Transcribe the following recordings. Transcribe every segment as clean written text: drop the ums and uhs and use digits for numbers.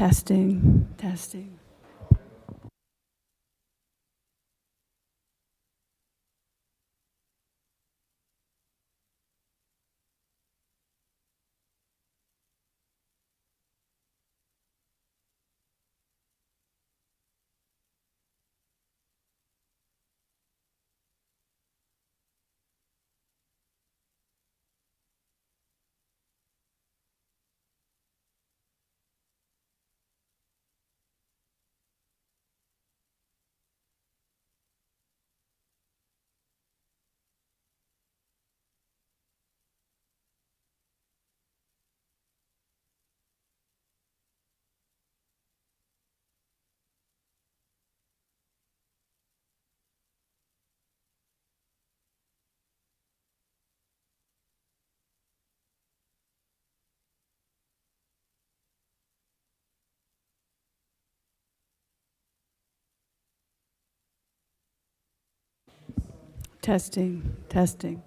Testing, testing. Testing, testing.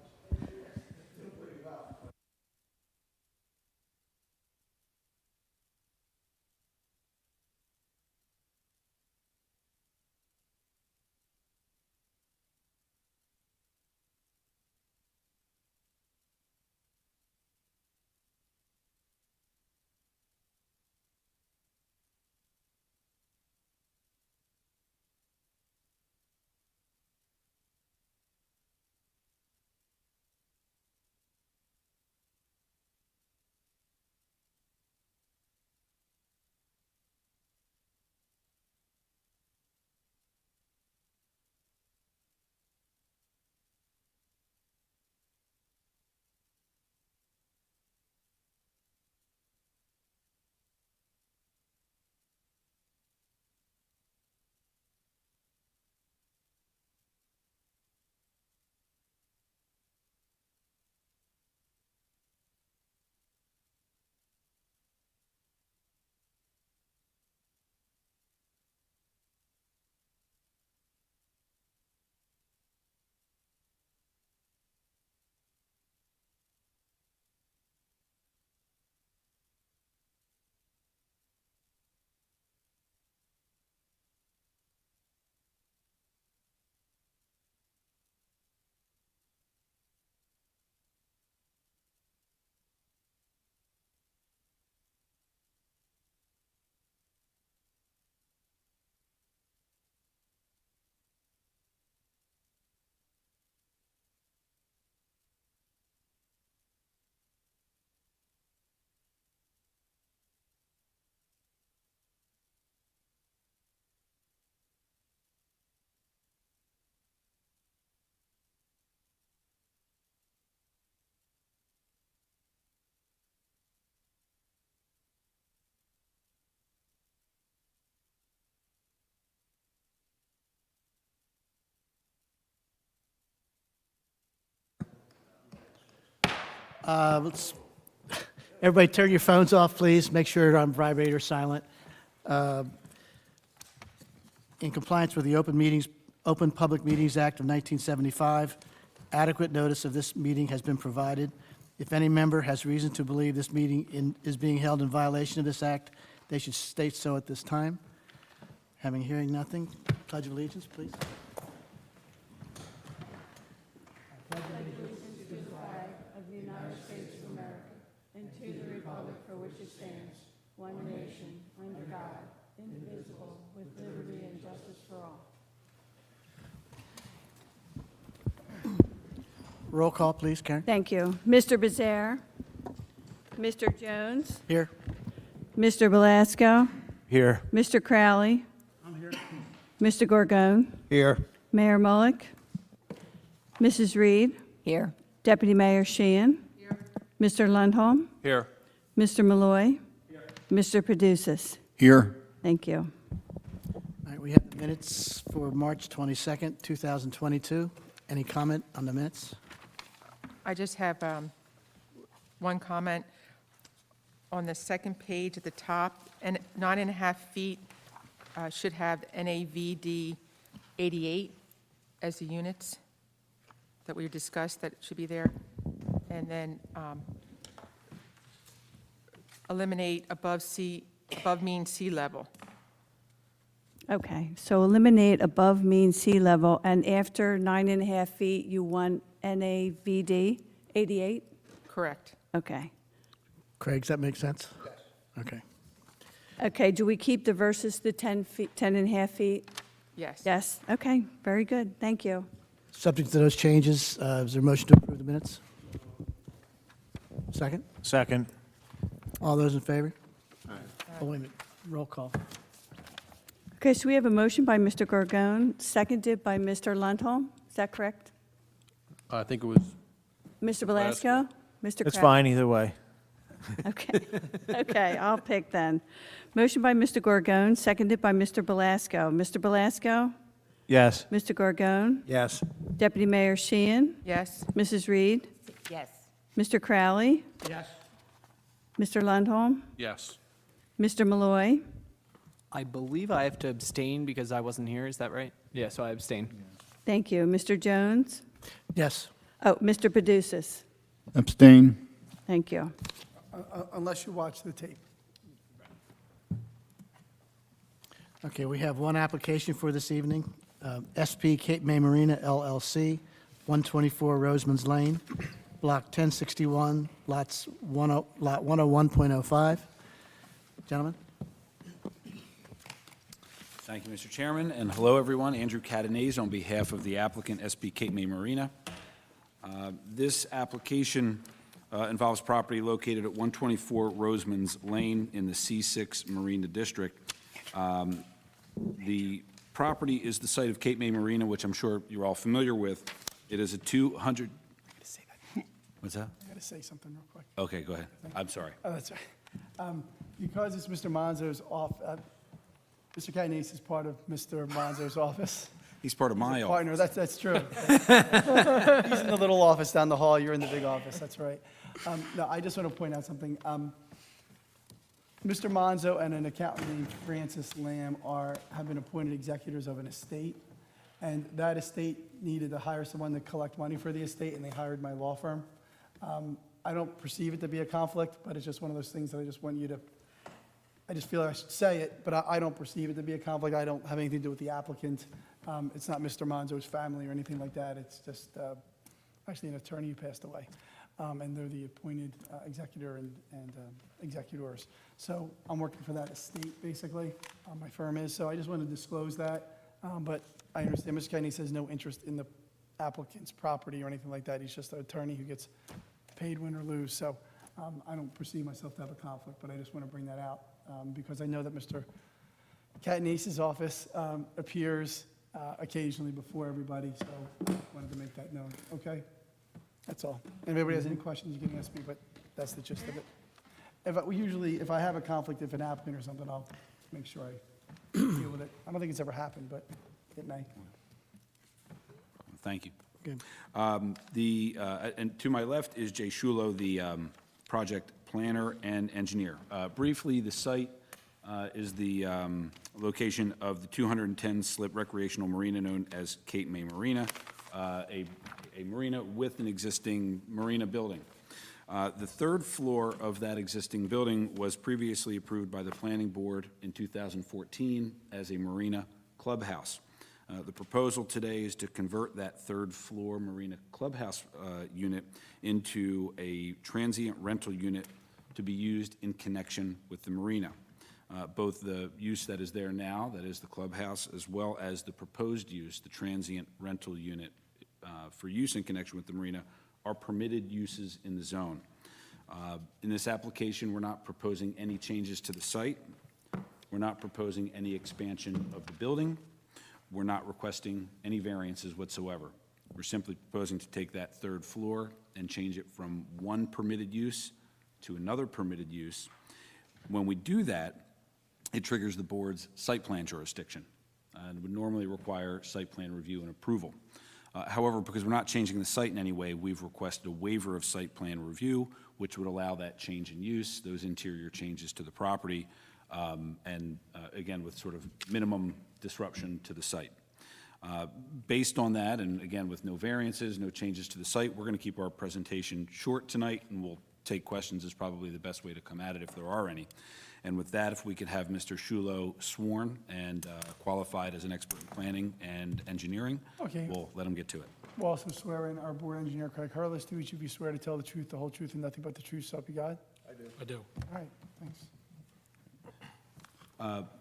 Everybody turn your phones off, please. Make sure they're on vibrate or silent. In compliance with the Open Public Meetings Act of 1975, adequate notice of this meeting has been provided. If any member has reason to believe this meeting is being held in violation of this act, they should state so at this time. Hearing nothing, Pledge of Allegiance, please. Roll call, please, Karen. Thank you. Mr. Becerra? Mr. Jones? Here. Mr. Belasco? Here. Mr. Crowley? I'm here. Mr. Gorgone? Here. Mayor Mullick? Mrs. Reed? Here. Deputy Mayor Sheehan? Here. Mr. Lundholm? Here. Mr. Malloy? Here. Mr. Paducas? Here. Thank you. All right, we have the minutes for March 22nd, 2022. Any comment on the minutes? I just have one comment. On the second page at the top, and 9.5 feet should have NAVD 88 as the units that we discussed, that should be there. And then eliminate above above mean sea level. Okay, so eliminate above mean sea level, and after 9.5 feet, you want NAVD 88? Correct. Okay. Craig, does that make sense? Yes. Okay. Okay, do we keep the versus the 10 feet, 10.5 feet? Yes. Yes, okay, very good, thank you. Subject to those changes, is there a motion to approve the minutes? Second? Second. All those in favor? Oh, wait a minute, roll call. Okay, so we have a motion by Mr. Gorgon, seconded by Mr. Lundholm, is that correct? I think it was. Mr. Belasco? Mr. It's Kraft? fine either way. Okay, okay, I'll pick then. Motion by Mr. Gorgon, seconded by Mr. Belasco. Mr. Belasco? Yes. Mr. Gorgon? Yes. Deputy Mayor Sheehan? Yes. Mrs. Reed? Yes. Mr. Crowley? Yes. Mr. Lundholm? Yes. Mr. Malloy? I believe I have to abstain because I wasn't here, is that right? Yeah, so I abstain. Thank you. Mr. Jones? Yes. Oh, Mr. Paducis? Abstain. Thank you. Unless you watch the tape. Okay, we have one application for this evening. SP Cape May Marina LLC, 124 Roseman's Lane, Block 1061, Lot 101.05. Gentlemen? Thank you, Mr. Chairman, and hello, everyone. Andrew Catanese on behalf of the applicant, SP Cape May Marina. This application involves property located at 124 Roseman's Lane in the C6 Marina District. The property is the site of Cape May Marina, which I'm sure you're all familiar with. It is a 200... What's that? I got to say something real quick. Okay, go ahead. I'm sorry. Oh, that's right. Because it's Mr. Monzo's off, Mr. Catanese is part of Mr. Monzo's office. He's part of my office. Partner, that's true. He's in the little office down the hall, you're in the big office, that's right. No, I just want to point out something. Mr. Monzo and an accountant named Francis Lamb have been appointed executors of an estate, and that estate needed to hire someone to collect money for the estate, and they hired my law firm. I don't perceive it to be a conflict, but it's just one of those things that I just want you to, I just feel I should say it, but I don't perceive it to be a conflict. I don't have anything to do with the applicant. It's not Mr. Monzo's family or anything like that. It's just actually an attorney who passed away, and they're the appointed executor and executors. So I'm working for that estate, basically. My firm is. So I just wanted to disclose that. But I understand Mr. Kennedy has no interest in the applicant's property or anything like that. He's just an attorney who gets paid win or lose. So I don't perceive myself to have a conflict, but I just want to bring that out because I know that Mr. Catanese's office appears occasionally before everybody, so I wanted to make that known, okay? That's all. If anybody has any questions, you can ask me, but that's the gist of it. If I have a conflict, if an applicant or something, I'll make sure I deal with it. I don't think it's ever happened, but it may. Thank you. Good. And to my left is Jay Shulo, the project planner and engineer. Briefly, the site is the location of the 210-slip recreational marina known as Cape May Marina, a marina with an existing marina building. The third floor of that existing building was previously approved by the Planning Board in 2014 as a marina clubhouse. The proposal today is to convert that third floor marina clubhouse unit into a transient rental unit to be used in connection with the marina. Both the use that is there now, that is the clubhouse, as well as the proposed use, the transient rental unit for use in connection with the marina, are permitted uses in the zone. In this application, we're not proposing any changes to the site. We're not proposing any expansion of the building. We're not requesting any variances whatsoever. We're simply proposing to take that third floor and change it from one permitted use to another permitted use. When we do that, it triggers the board's site plan jurisdiction and would normally require site plan review and approval. However, because we're not changing the site in any way, we've requested a waiver of site plan review, which would allow that change in use, those interior changes to the property, and again, with sort of minimum disruption to the site. Based on that, and again, with no variances, no changes to the site, we're going to keep our presentation short tonight, and we'll take questions is probably the best way to come at it if there are any. And with that, if we could have Mr. Shulo sworn and qualified as an expert in planning and engineering, Okay. we'll let him get to it. We'll also swear in our board engineer, Craig Hurlis. Do each of you swear to tell the truth, the whole truth, and nothing but the truth, so help you God? I do. All right, thanks.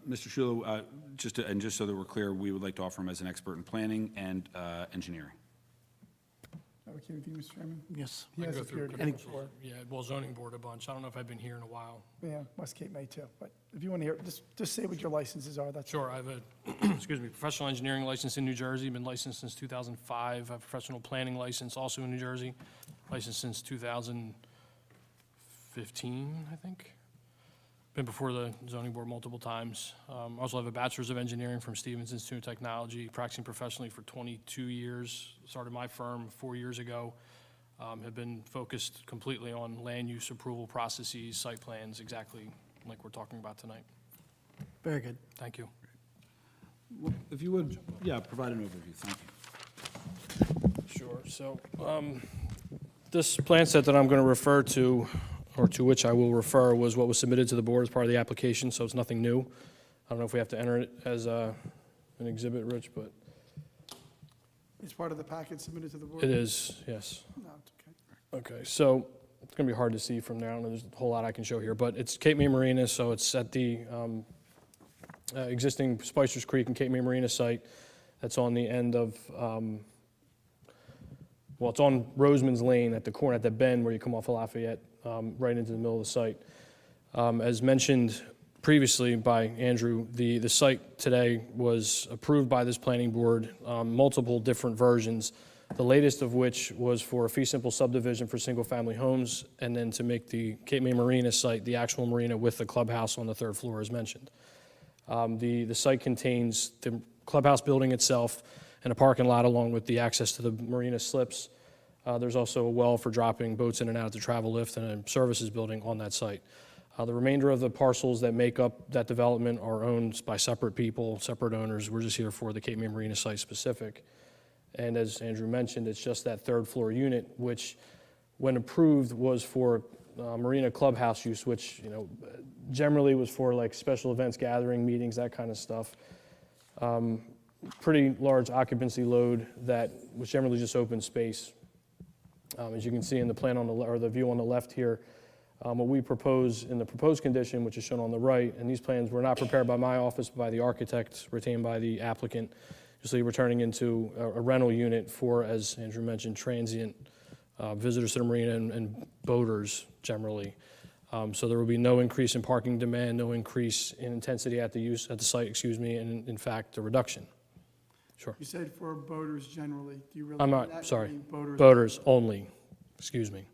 Mr. Shulo, just so that we're clear, we would like to offer him as an expert in planning and engineering. Okay with you, Mr. Chairman? Yes. He I has go through appeared Any- before. Yeah, well, zoning board a bunch. I don't know if I've been here in a while. Yeah, West Cape May too, but if you want to hear, just say what your licenses are, that's. Sure, I have a, excuse me, professional engineering license in New Jersey, been licensed since 2005. I have a professional planning license also in New Jersey, licensed since 2015, I think. Been before the zoning board multiple times. Also have a bachelor's of engineering from Stevens Institute of Technology, practicing professionally for 22 years. Started my firm 4 years ago. Have been focused completely on land use approval processes, site plans, exactly like we're talking about tonight. Very good. Thank you. If you would, yeah, provide an overview, thank you. Sure, so, this plan set that I'm going to refer to, or to which I will refer, was what was submitted to the board as part of the application, so it's nothing new. I don't know if we have to enter it as an exhibit, Rich, but It's part of the packet submitted to the board? it is, yes. No, it's okay. Okay, so it's going to be hard to see from there. I don't know, there's a whole lot I can show here, but it's Cape May Marina, so it's at the existing Spicer's Creek and Cape May Marina site. That's on the end of, well, it's on Roseman's Lane at the corner, at the bend where you come off of Lafayette, right into the middle of the site. As mentioned previously by Andrew, the site today was approved by this planning board, multiple different versions, the latest of which was for a fee simple subdivision for single-family homes, and then to make the Cape May Marina site the actual marina with the clubhouse on the third floor as mentioned. The site contains the clubhouse building itself and a parking lot along with the access to the marina slips. There's also a well for dropping boats in and out of the travel lift and a services building on that site. The remainder of the parcels that make up that development are owned by separate people, separate owners. We're just here for the Cape May Marina site specific. And as Andrew mentioned, it's just that third floor unit, which when approved was for marina clubhouse use, which, you know, generally was for like special events, gathering, meetings, that kind of stuff. Pretty large occupancy load that was generally just open space. As you can see in the plan on the, or the view on the left here, what we propose in the proposed condition, which is shown on the right, and these plans were not prepared by my office, but by the architect retained by the applicant, usually returning into a rental unit for, as Andrew mentioned, transient visitors to the marina and boaters generally. So there will be no increase in parking demand, no increase in intensity at the site, excuse me, and in fact, a reduction. Sure. You said for boaters generally, do you really? I'm mean not, that? You sorry. mean Boaters. Boaters only, excuse me.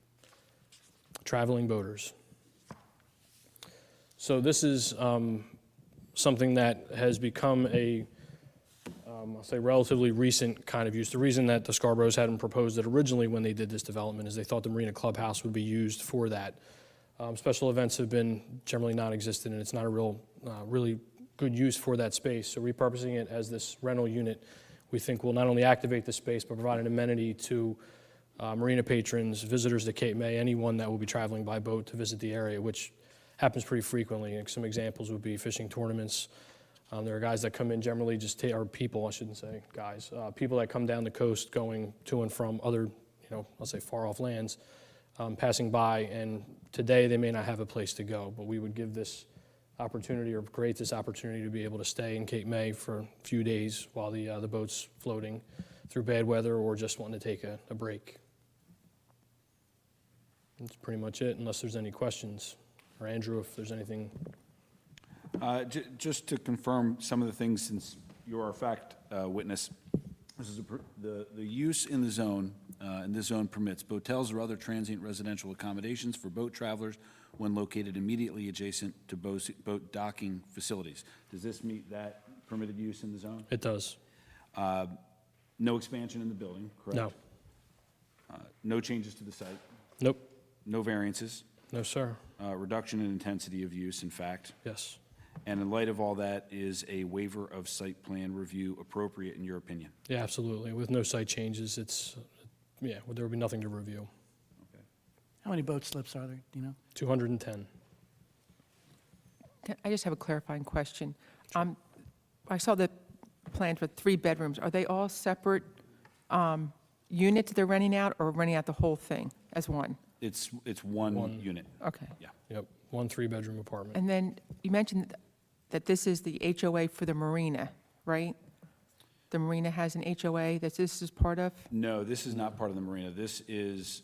Traveling boaters. So this is something that has become a, I'll say relatively recent kind of use. The reason that the Scarboroughs hadn't proposed it originally when they did this development is they thought the Marina Clubhouse would be used for that. Special events have been generally non-existent, and it's not a really good use for that space. So repurposing it as this rental unit, we think will not only activate the space, but provide an amenity to marina patrons, visitors to Cape May, anyone that will be traveling by boat to visit the area, which happens pretty frequently. And some examples would be fishing tournaments. There are guys that come in generally or people, I shouldn't say guys, people that come down the coast going to and from other, I'll say far off lands, passing by, and today they may not have a place to go, but we would give this opportunity or create this opportunity to be able to stay in Cape May for a few days while the boat's floating through bad weather or just wanting to take a break. That's pretty much it, unless there's any questions. Or Andrew, if there's anything. Just to confirm some of the things, since you're our fact witness, this is the use in the zone, and this zone permits motels or other transient residential accommodations for boat travelers when located immediately adjacent to boat docking facilities. Does this meet that permitted use in the zone? It does. No expansion in the building, correct? No. No changes to the site? Nope. No variances? No, sir. Reduction in intensity of use, in fact? Yes. And in light of all that, is a waiver of site plan review appropriate in your opinion? Yeah, absolutely. With no site changes, there will be nothing to review. How many boat slips are there, do you know? 210. I just have a clarifying question. I saw the plans with 3 bedrooms. Are they all separate units they're renting out, or renting out the whole thing as one? It's one unit. Okay. Yeah. Yep, 1 3-bedroom apartment. And then you mentioned that this is the HOA for the marina, right? The marina has an HOA that this is part of? No, this is not part of the marina. This is,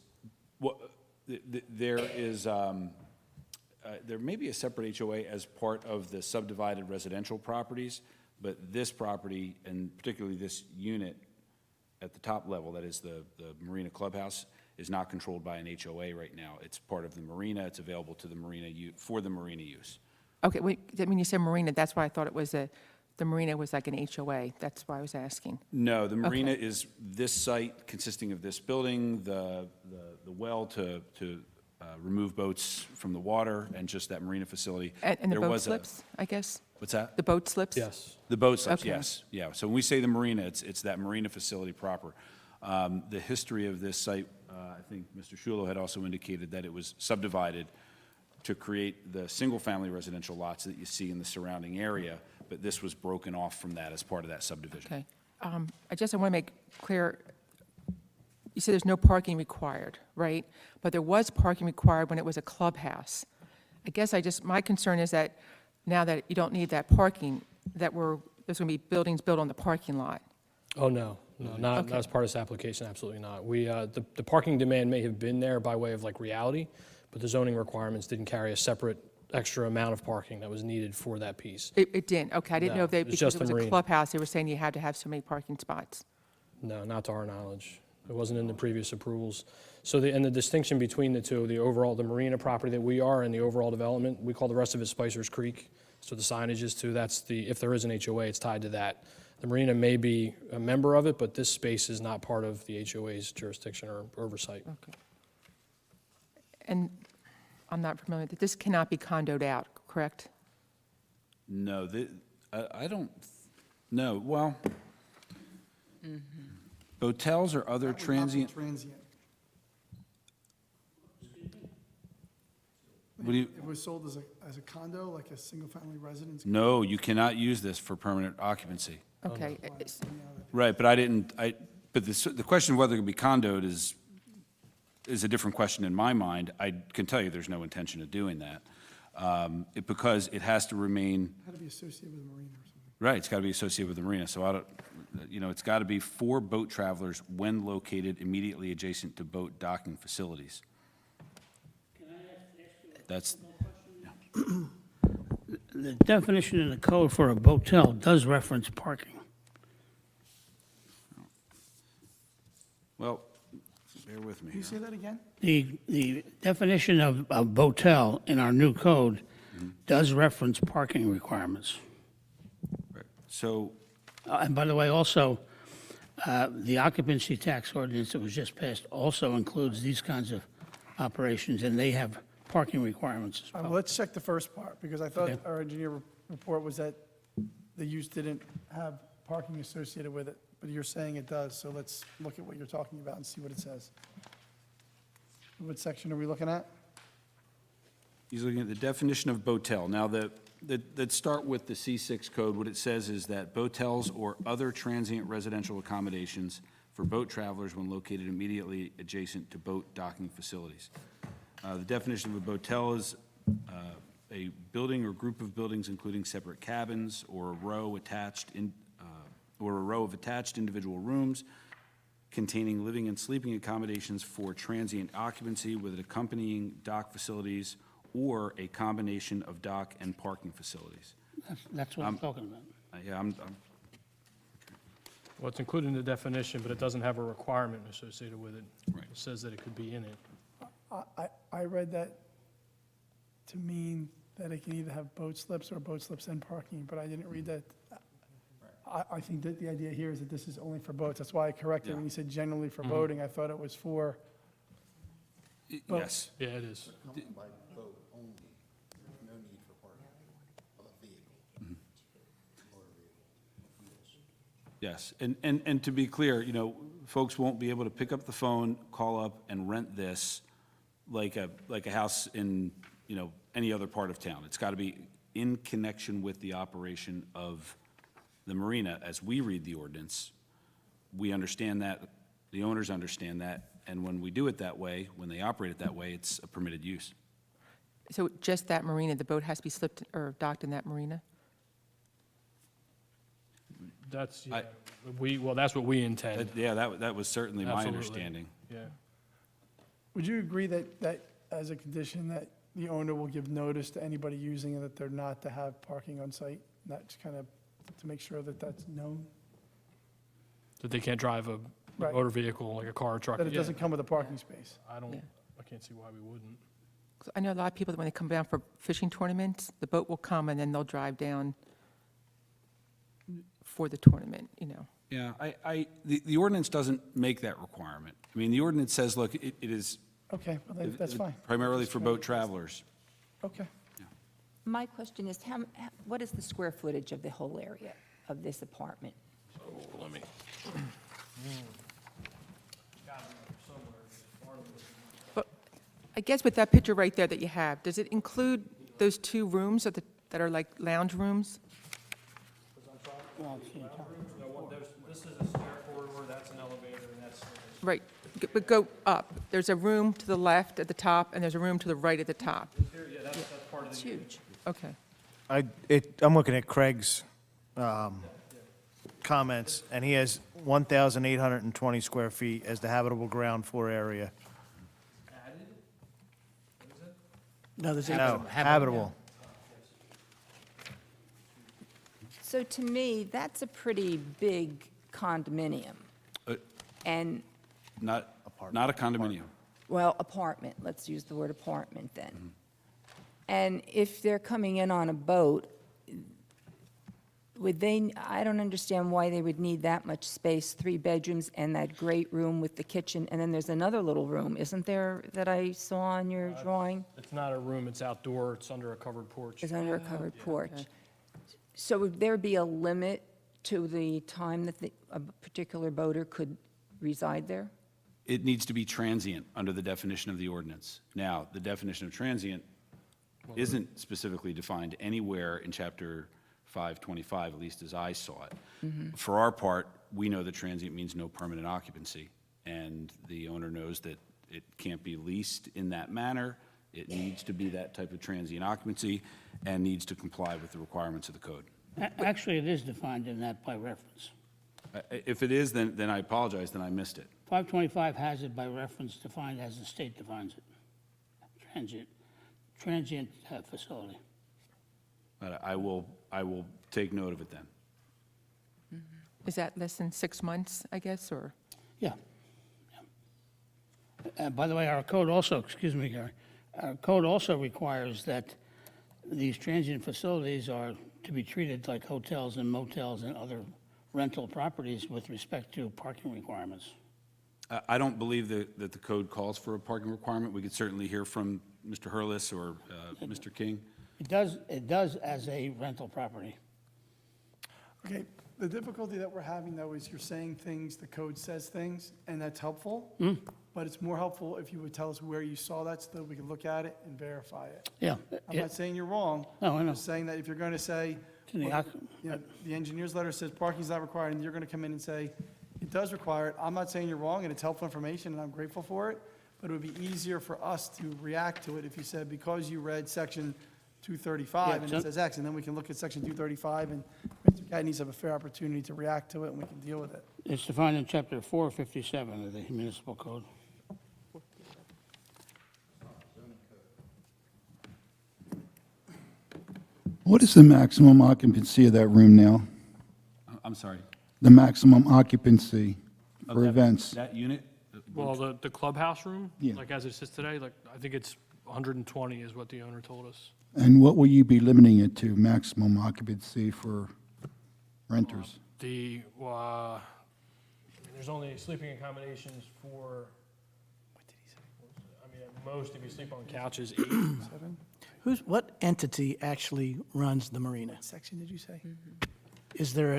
there is, there may be a separate HOA as part of the subdivided residential properties, but this property, and particularly this unit at the top level, that is the marina clubhouse, is not controlled by an HOA right now. It's part of the marina. It's available to the marina, for the marina use. Okay, wait, when you said marina, that's why I thought it was the marina was like an HOA. That's why I was asking. No, the marina is this site consisting of this building, the well to remove boats from the water, and just that marina facility. And the There boat was a- slips, I guess? What's that? The boat slips? Yes. The boat slips, Okay. yes, yeah. So when we say the marina, it's that marina facility proper. The history of this site, I think Mr. Shulo had also indicated that it was subdivided to create the single-family residential lots that you see in the surrounding area, but this was broken off from that as part of that subdivision. Okay. I want to make clear, you said there's no parking required, right? But there was parking required when it was a clubhouse. I guess my concern is that now that you don't need that parking, there's going to be buildings built on the parking lot. Oh, no, not Okay. as part of this application, absolutely not. The parking demand may have been there by way of like reality, but the zoning requirements didn't carry a separate extra amount of parking that was needed for that piece. It didn't, okay. I didn't No, know if they, it's because just it the was a marina. clubhouse, they were saying you had to have so many parking spots. No, not to our knowledge. It wasn't in the previous approvals. So the distinction between the two, the marina property that we are and the overall development, we call the rest of it Spicer's Creek. So the signage is to, if there is an HOA, it's tied to that. The marina may be a member of it, but this space is not part of the HOA's jurisdiction or oversight. Okay. And I'm not familiar, this cannot be condoed out, correct? No, I don't, no, well, hotels or other That would not be transient, Transient. what do you, It was sold as a condo, like a single-family residence. no, you cannot use this for permanent occupancy. Okay. Right, but but the question of whether it can be condoed is a different question in my mind. I can tell you there's no intention of doing that, because it has to remain, Had to be associated with a marina or something. right, it's got to be associated with the marina, so it's got to be for boat travelers when located immediately adjacent to boat docking facilities. That's, The definition in the code for a boatel does reference parking. well, bear with me Can you here. say that again? The definition of a boatel in our new code does reference parking requirements. Right. So, And by the way, also, the occupancy tax ordinance that was just passed also includes these kinds of operations, and they have parking requirements as well. Well, let's check the first part, because I thought Okay. our engineer report was that the use didn't have parking associated with it, but you're saying it does, so let's look at what you're talking about and see what it says. What section are we looking at? he's looking at the definition of boatel. Now, let's start with the C6 code. What it says is that boatels or other transient residential accommodations for boat travelers when located immediately adjacent to boat docking facilities. The definition of a boatel is a building or group of buildings including separate cabins or a row of attached individual rooms containing living and sleeping accommodations for transient occupancy with accompanying dock facilities or a combination of dock and parking facilities. That's what I'm talking about. Yeah, Well, it's included in the definition, but it doesn't have a requirement associated with it. Right. It says that it could be in it. I read that to mean that it can either have boat slips or boat slips and parking, but I didn't read that. I think that the idea here is that this is only for boats. That's why I corrected when you said generally for boating. I thought it was for, yes. Yeah, it is. Yes, and to be clear, folks won't be able to pick up the phone, call up, and rent this like a house in, any other part of town. It's got to be in connection with the operation of the marina. As we read the ordinance, we understand that, the owners understand that, and when we do it that way, when they operate it that way, it's a permitted use. So just that marina, the boat has to be slipped or docked in that marina? That's, I- well, that's what we intend. Yeah, that was certainly my Absolutely. understanding. Yeah. Would you agree that as a condition that the owner will give notice to anybody using it that they're not to have parking on site? That's kind of to make sure that that's known, That they can't drive a Right. motor vehicle, like a car or truck. that it Yeah. doesn't come with a parking space. I don't, Yeah. I can't see why we wouldn't. 'Cause I know a lot of people, that when they come down for fishing tournaments, the boat will come and then they'll drive down for the tournament, you know. Yeah, the ordinance doesn't make that requirement. I mean, the ordinance says, look, it is Okay, well, that's fine. primarily for boat travelers. Okay. My question is, what is the square footage of the whole area of this apartment? Let me. But I guess with that picture right there that you have, does it include those two rooms that are like lounge rooms? Well, it's in town. This is a stair corridor, that's an elevator, and that's. Right, but go up. There's a room to the left at the top, and there's a room to the right at the top. Yeah, that's part of It's huge. Okay. I'm looking at Craig's comments, and he has 1,820 square feet as the habitable ground floor area. No, there's No, habitable. So to me, that's a pretty big condominium. Uh, And, Not a condominium. well, apartment, let's use the word apartment then. And if they're coming in on a boat, I don't understand why they would need that much space, 3 bedrooms and that great room with the kitchen, and then there's another little room, isn't there, that I saw on your drawing? It's not a room, it's outdoor, it's under a covered porch. Is under a covered porch. So would there be a limit to the time that a particular boater could reside there? It needs to be transient under the definition of the ordinance. Now, the definition of transient isn't specifically defined anywhere in Chapter 525, at least as I saw it. For our part, we know that transient means no permanent occupancy, and the owner knows that it can't be leased in that manner. It needs to be that type of transient occupancy and needs to comply with the requirements of the code. Actually, it is defined in that by reference. If it is, then I apologize, then I missed it. 525 has it by reference defined as the state defines it. Transient facility. But I will take note of it then. Is that less than 6 months, I guess, or? Yeah. By the way, our code also, excuse me, Gary, our code also requires that these transient facilities are to be treated like hotels and motels and other rental properties with respect to parking requirements. I don't believe that the code calls for a parking requirement. We could certainly hear from Mr. Hurlis or Mr. King. It does as a rental property. Okay, the difficulty that we're having, though, is you're saying things, the code says things, and that's helpful, but it's more helpful if you would tell us where you saw that so that we can look at it and verify it. Yeah. I'm not saying you're wrong. No, I know. I'm just saying that if you're going to say, To the well, occ- you know, the engineer's letter says parking's not required, and you're going to come in and say, it does require it. I'm not saying you're wrong, and it's helpful information, and I'm grateful for it, but it would be easier for us to react to it if you said, because you read section 235, and Yeah, it so- says X, and then we can look at section 235, and Mr. Guy needs to have a fair opportunity to react to it, and we can deal with it. It's defined in chapter 457 of the municipal code. What is the maximum occupancy of that room now? I'm sorry. The maximum occupancy Of for that- events? That unit? Well, the clubhouse room, Yeah. like as it sits today, like, I think it's 120 is what the owner told us. And what will you be limiting it to, maximum occupancy for renters? There's only sleeping accommodations for, I mean, at most, if you sleep on couches, 8. What entity actually runs the marina? What section did you say? Is there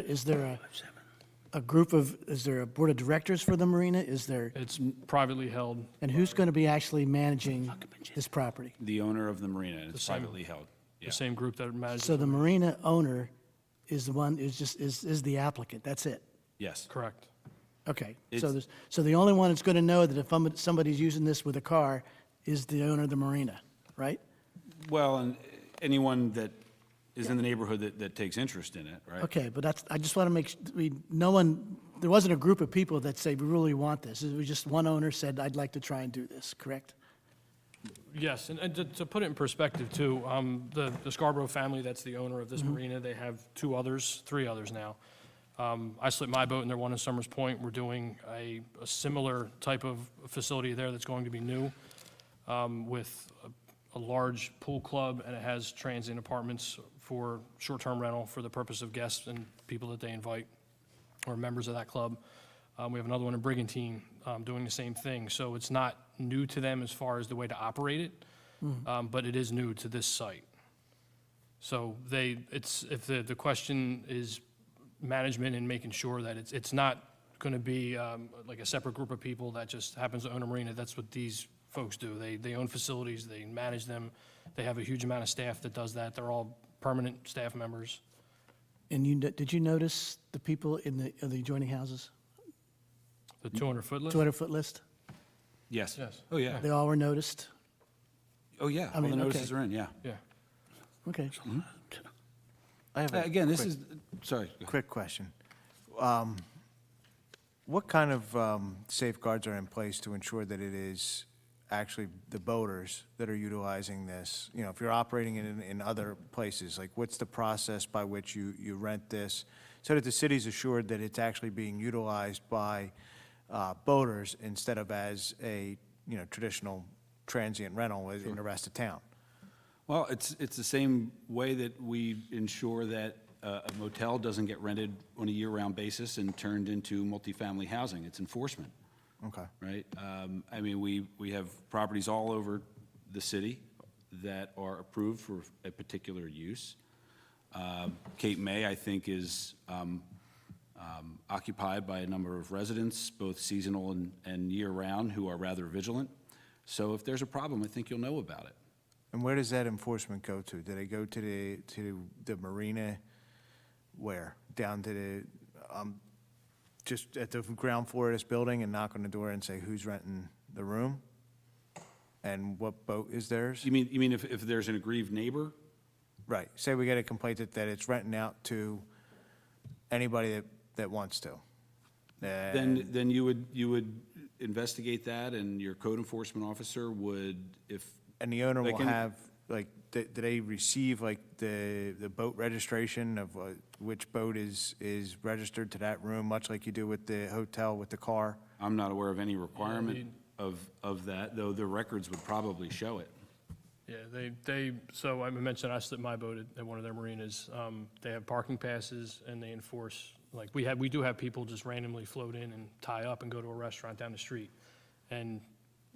a group of, is there a board of directors for the marina? Is there, It's privately held. and who's going to be actually managing this property? The owner of the marina, and it's The same. privately held. the same group that manages. So the marina owner is the one, is the applicant, that's it? Yes. Correct. Okay, It's- so the only one that's going to know that if somebody's using this with a car is the owner of the marina, right? Well, and anyone that is in the neighborhood that takes interest in it, right? Okay, but that's, I just want to make, there wasn't a group of people that say, we really want this. It was just one owner said, I'd like to try and do this, correct? Yes, and to put it in perspective too, the Scarborough family that's the owner of this marina, they have three others now. I slipped my boat in their one in Summers Point. We're doing a similar type of facility there that's going to be new, with a large pool club, and it has transient apartments for short-term rental for the purpose of guests and people that they invite or members of that club. We have another one in Brigantine doing the same thing. So it's not new to them as far as the way to operate it, but it is new to this site. So if the question is management and making sure that it's not going to be like a separate group of people that just happens to own a marina. That's what these folks do. They own facilities, they manage them. They have a huge amount of staff that does that. They're all permanent staff members. And did you notice the people in the adjoining houses? The 200-foot list? 200-foot list? Yes. Yes. Oh, yeah. They all were noticed? Oh, yeah. All mean, the okay. notices are in, yeah. Yeah. Okay. I have a Again, this quick- is, sorry. Quick question. What kind of safeguards are in place to ensure that it is actually the boaters that are utilizing this? You know, if you're operating it in other places, like what's the process by which you rent this so that the city's assured that it's actually being utilized by boaters instead of as a, traditional transient rental in the rest of town? Well, it's the same way that we ensure that a motel doesn't get rented on a year-round basis and turned into multifamily housing. It's enforcement, Okay. right? I mean, we have properties all over the city that are approved for a particular use. Cape May, I think, is occupied by a number of residents, both seasonal and year-round, who are rather vigilant. So if there's a problem, I think you'll know about it. And where does that enforcement go to? Do they go to the marina? Where? Down to the, just at the ground floor of this building and knock on the door and say, who's renting the room? And what boat is theirs? You mean if there's an aggrieved neighbor? Right. Say we get a complaint that it's renting out to anybody that wants to. Then you would investigate that, and your code enforcement officer would, if. And the owner Like will have, like, do they receive, like, the boat registration of which boat is registered to that room, much like you do with the hotel with the car? I'm not aware of any requirement of that, though the records would probably show it. Yeah, so I mentioned I slipped my boat at one of their marinas. They have parking passes and they enforce, like, we do have people just randomly float in and tie up and go to a restaurant down the street. And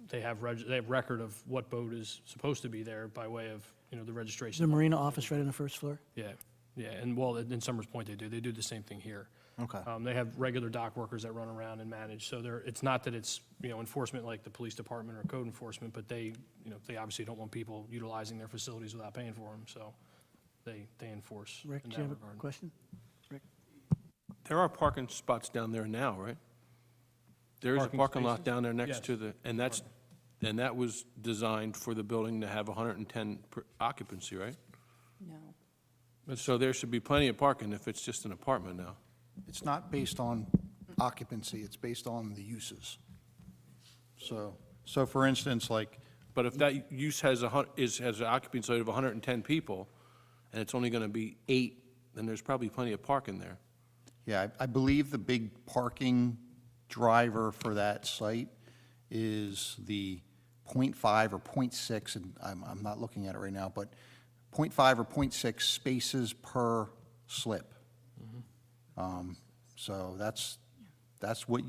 they have record of what boat is supposed to be there by way of, the Is registration. the marina office right on the first floor? Yeah, and well, in Summers Point they do the same thing here. Okay. They have regular dock workers that run around and manage, so it's not that it's, enforcement like the police department or code enforcement, but they obviously don't want people utilizing their facilities without paying for them, so they enforce in Rick, do that you have a regard. question? There are parking spots down there now, right? There is a Parking parking lot spaces? down there next Yes. to and that was designed for the building to have 110 occupancy, right? No. So there should be plenty of parking if it's just an apartment now. It's not based on occupancy, it's based on the uses. So for instance, like, But if that use has an occupancy of 110 people, and it's only going to be 8, then there's probably plenty of parking there. yeah, I believe the big parking driver for that site is the .5 or .6, and I'm not looking at it right now, but .5 or .6 spaces per slip. So that's what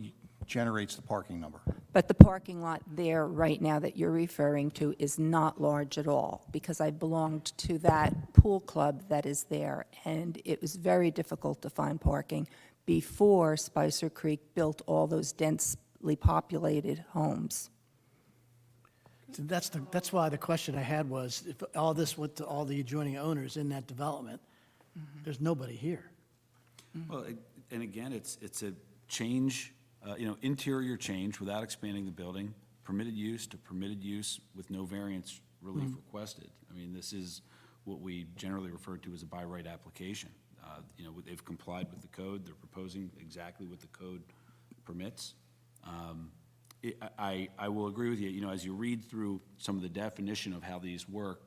generates the parking number. But the parking lot there right now that you're referring to is not large at all, because I belonged to that pool club that is there, and it was very difficult to find parking before Spicer Creek built all those densely populated homes. That's why the question I had was, if all this went to all the adjoining owners in that development, there's nobody here. Well, and again, it's a change, interior change without expanding the building, permitted use to permitted use with no variance relief requested. I mean, this is what we generally refer to as a by right application. They've complied with the code, they're proposing exactly what the code permits. I will agree with you, as you read through some of the definition of how these work,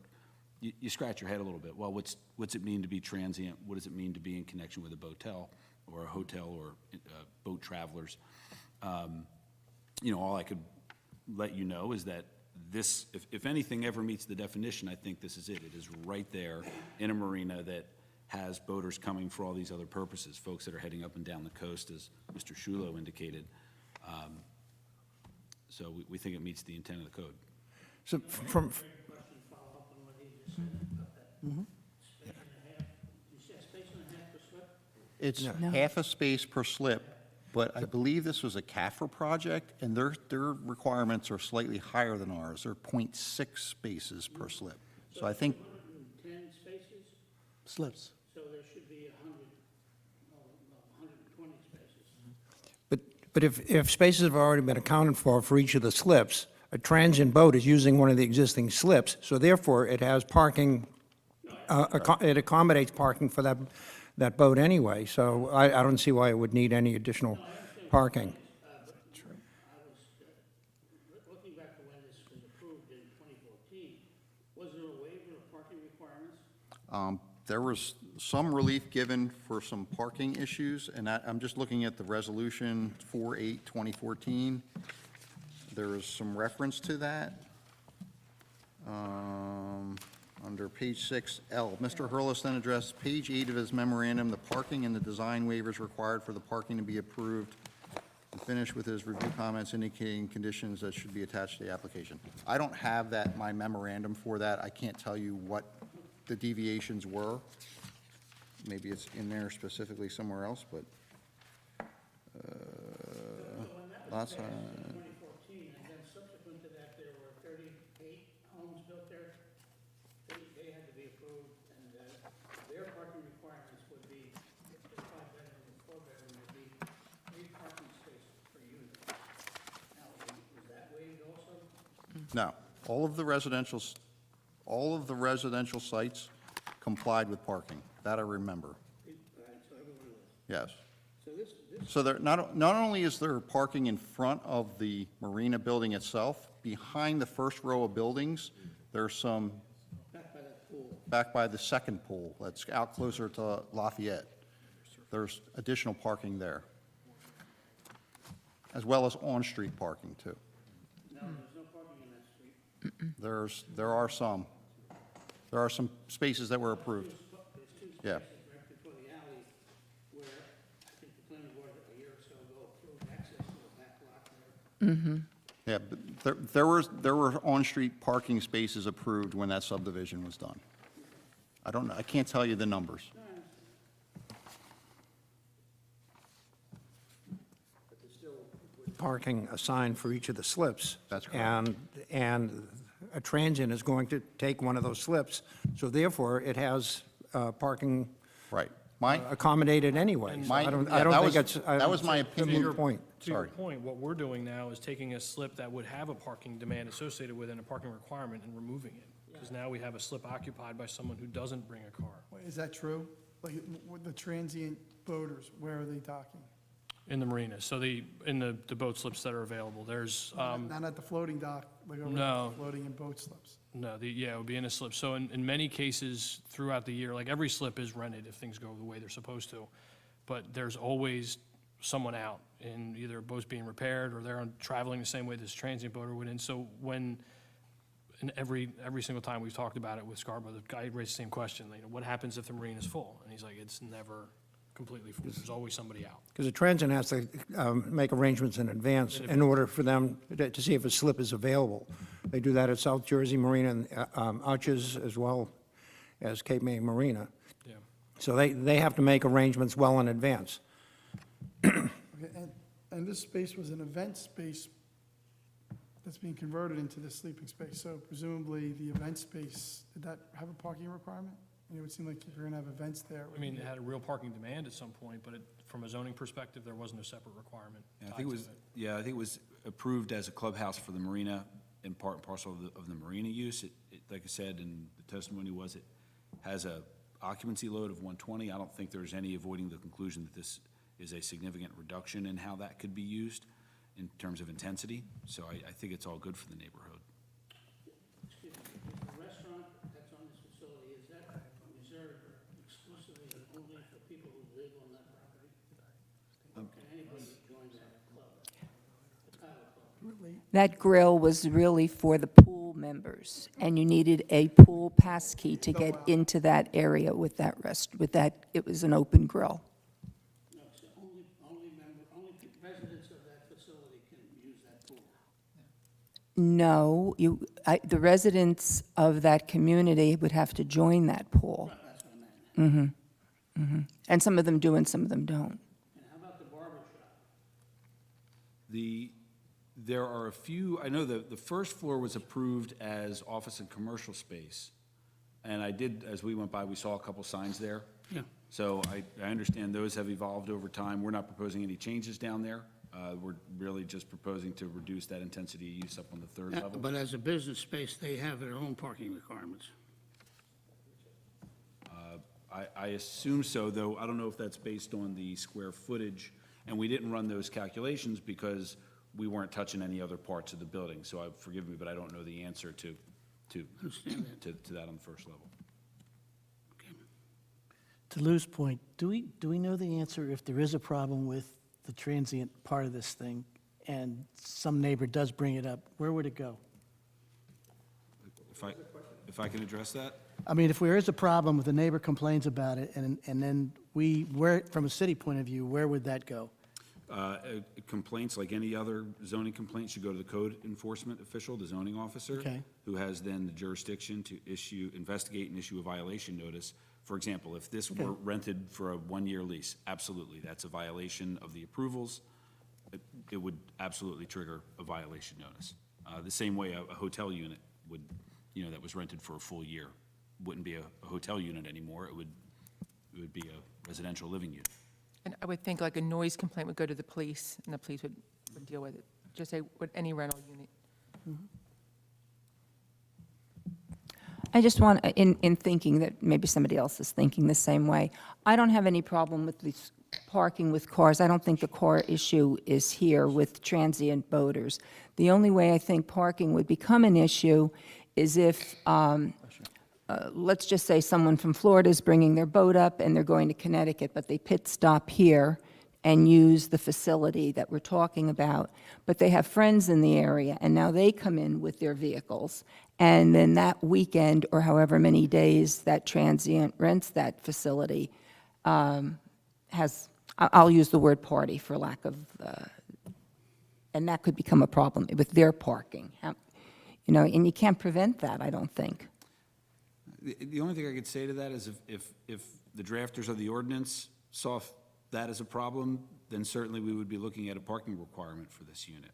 you scratch your head a little bit. Well, what's it mean to be transient? What does it mean to be in connection with a boatel or a hotel or boat travelers? All I could let you know is that this, if anything ever meets the definition, I think this is it. It is right there in a marina that has boaters coming for all these other purposes, folks that are heading up and down the coast, as Mr. Shulo indicated. So we think it meets the intent of the code. So from, It's half a space per slip, but I believe this was a CAFR project, and their requirements are slightly higher than ours. They're 0.6 spaces per slip. So I think, 110 spaces, Slips. so there should be 120 spaces. But if spaces have already been accounted for each of the slips, a transient boat is using one of the existing slips, so therefore it has parking, it accommodates parking for that boat anyway, so I don't see why it would need any additional parking. Looking back to when this was approved in 2014, was there a waiver of parking requirements? there was some relief given for some parking issues, and I'm just looking at the resolution 4/8/2014. There is some reference to that. Under page 6L, Mr. Hurlis then addressed page 8 of his memorandum, the parking and the design waivers required for the parking to be approved, and finished with his review comments indicating conditions that should be attached to the application. I don't have that, my memorandum for that. I can't tell you what the deviations were. Maybe it's in there specifically somewhere else, but lots of... 2014, and then subsequent to that, there were 38 homes built there. They had to be approved, and their parking requirements would be, if they're 5-bedroom or 4-bedroom, would be 3 parking spaces per unit. Now, was that waived also? No, all of the residential sites complied with parking. That I remember. Right, so every one of those. Yes. So this So there, not only is there parking in front of the marina building itself, behind the first row of buildings, there's some back by that pool. back by the second pool that's out closer to Lafayette. There's additional parking there, as well as on-street parking, too. No, there's no parking in that street. There are some. There are some spaces that were approved. There's 2 spaces Yeah. right before the alley where I think the planning board a year or so ago approved access to the back lot there. Yeah, but there were on-street parking spaces approved when that subdivision was done. I don't know, I can't tell you the numbers. Parking assigned for each of the slips. That's correct. And a transient is going to take one of those slips, so therefore it has parking Right. My, accommodated anyway. So My- I don't that think was- it's. that was my it's a moot opinion. point. To your Sorry. point, what we're doing now is taking a slip that would have a parking demand associated with it and a parking requirement and removing it. Because now we have a slip occupied by someone who doesn't bring a car. Wait, is that true? Like, with the transient boaters, where are they docking? In the marina, so in the boat slips that are available, there's, Not at the floating dock, like over no. at the floating and boat slips? no, yeah, it would be in a slip. So in many cases throughout the year, like every slip is rented if things go the way they're supposed to. But there's always someone out in either a boat's being repaired or they're traveling the same way this transient boater would. And so and every single time we've talked about it with Scarborough, the guy raised the same question, what happens if the marina's full? And he's like, it's never completely full. There's always somebody out. Because the transient has to make arrangements in advance in order for them to see if a slip is available. They do that at South Jersey Marina and Arches as well as Cape May Marina. Yeah. So they have to make arrangements well in advance. Okay, and this space was an event space that's being converted into the sleeping space. So presumably the event space, did that have a parking requirement? And it would seem like if you're gonna have events there. I mean, it had a real parking demand at some point, but from a zoning perspective, there wasn't a separate requirement. Yeah, I tied think it to was, yeah, I think it was approved as a clubhouse for the marina and part and parcel of the marina use. Like I said, and the testimony was it has a occupancy load of 120. I don't think there's any avoiding the conclusion that this is a significant reduction in how that could be used in terms of intensity. So I think it's all good for the neighborhood. Excuse me, the restaurant that's on this facility, is that reserved exclusively and only for people who live on that property? Can anybody join that club? The Tyler Club? That grill was really for the pool members, and you needed a pool pass key to get into that area with that it was an open grill. No, so only residents of that facility can use that pool. No, the residents of that community would have to join that pool. That's what I meant. And some of them do and some of them don't. And how about the barber shop? There are a few, I know the first floor was approved as office and commercial space. And I did, as we went by, we saw a couple signs there. Yeah. So I understand those have evolved over time. We're not proposing any changes down there. We're really just proposing to reduce that intensity of use up on the third level. But as a business space, they have their own parking requirements. I assume so, though I don't know if that's based on the square footage. And we didn't run those calculations because we weren't touching any other parts of the building. So forgive me, but I don't know the answer to that on the first level. To Lou's point, do we know the answer if there is a problem with the transient part of this thing and some neighbor does bring it up, where would it go? If I can address that? I mean, if there is a problem, if the neighbor complains about it, and then from a city point of view, where would that go? Complaints, like any other zoning complaint, should go to the code enforcement official, the zoning officer. Okay. Who has then the jurisdiction to investigate and issue a violation notice. For example, if this were rented for a one-year lease, absolutely, that's a violation of the approvals. It would absolutely trigger a violation notice. The same way a hotel unit would, that was rented for a full year, wouldn't be a hotel unit anymore. It would be a residential living unit. And I would think like a noise complaint would go to the police, and the police would deal with it, just say with any rental unit. I just want, in thinking that maybe somebody else is thinking the same way, I don't have any problem with this parking with cars. I don't think the car issue is here with transient boaters. The only way I think parking would become an issue is if, let's just say someone from Florida is bringing their boat up and they're going to Connecticut, but they pit stop here and use the facility that we're talking about, but they have friends in the area, and now they come in with their vehicles, and then that weekend, or however many days that transient rents that facility, I'll use the word party for lack of, and that could become a problem with their parking. And you can't prevent that, I don't think. The only thing I could say to that is if the drafters of the ordinance saw that as a problem, then certainly we would be looking at a parking requirement for this unit.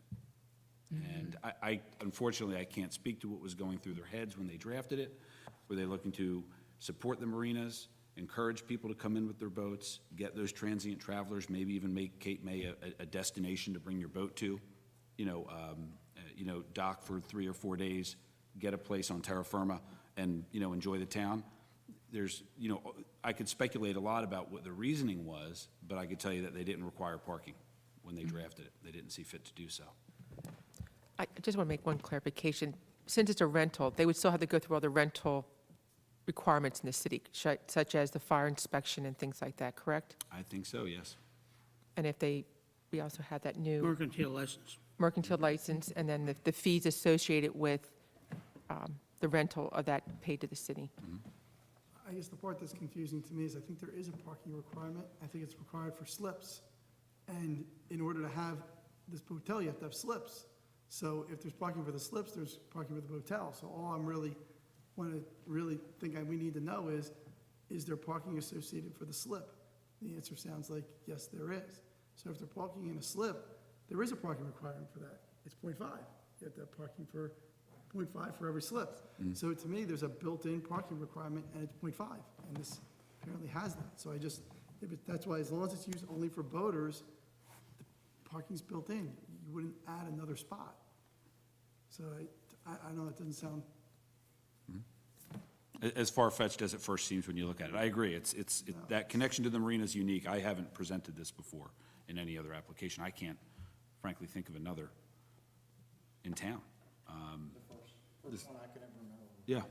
And I unfortunately, I can't speak to what was going through their heads when they drafted it. Were they looking to support the marinas, encourage people to come in with their boats, get those transient travelers, maybe even make Cape May a destination to bring your boat to, dock for 3 or 4 days, get a place on terra firma, and, enjoy the town. There's, I could speculate a lot about what the reasoning was, but I could tell you that they didn't require parking when they drafted it. They didn't see fit to do so. I just want to make one clarification. Since it's a rental, they would still have to go through all the rental requirements in the city, such as the fire inspection and things like that, correct? I think so, yes. And we also have that new Mercantile license. mercantile license, and then the fees associated with the rental of that paid to the city. I guess the part that's confusing to me is I think there is a parking requirement. I think it's required for slips. And in order to have this hotel, you have to have slips. So if there's parking for the slips, there's parking for the hotel. So all I'm really we need to know is there parking associated for the slip? The answer sounds like, yes, there is. So if they're parking in a slip, there is a parking requirement for that. It's 0.5. You have to have parking for 0.5 for every slip. So to me, there's a built-in parking requirement, and it's 0.5, and this apparently has that. So that's why, as long as it's used only for boaters, the parking's built in. You wouldn't add another spot. So I know that doesn't sound, As far-fetched as it first seems when you look at it. I agree, that connection to the marina is unique. I haven't presented this before in any other application. I can't frankly think of another in town. First one I can ever remember. Yeah,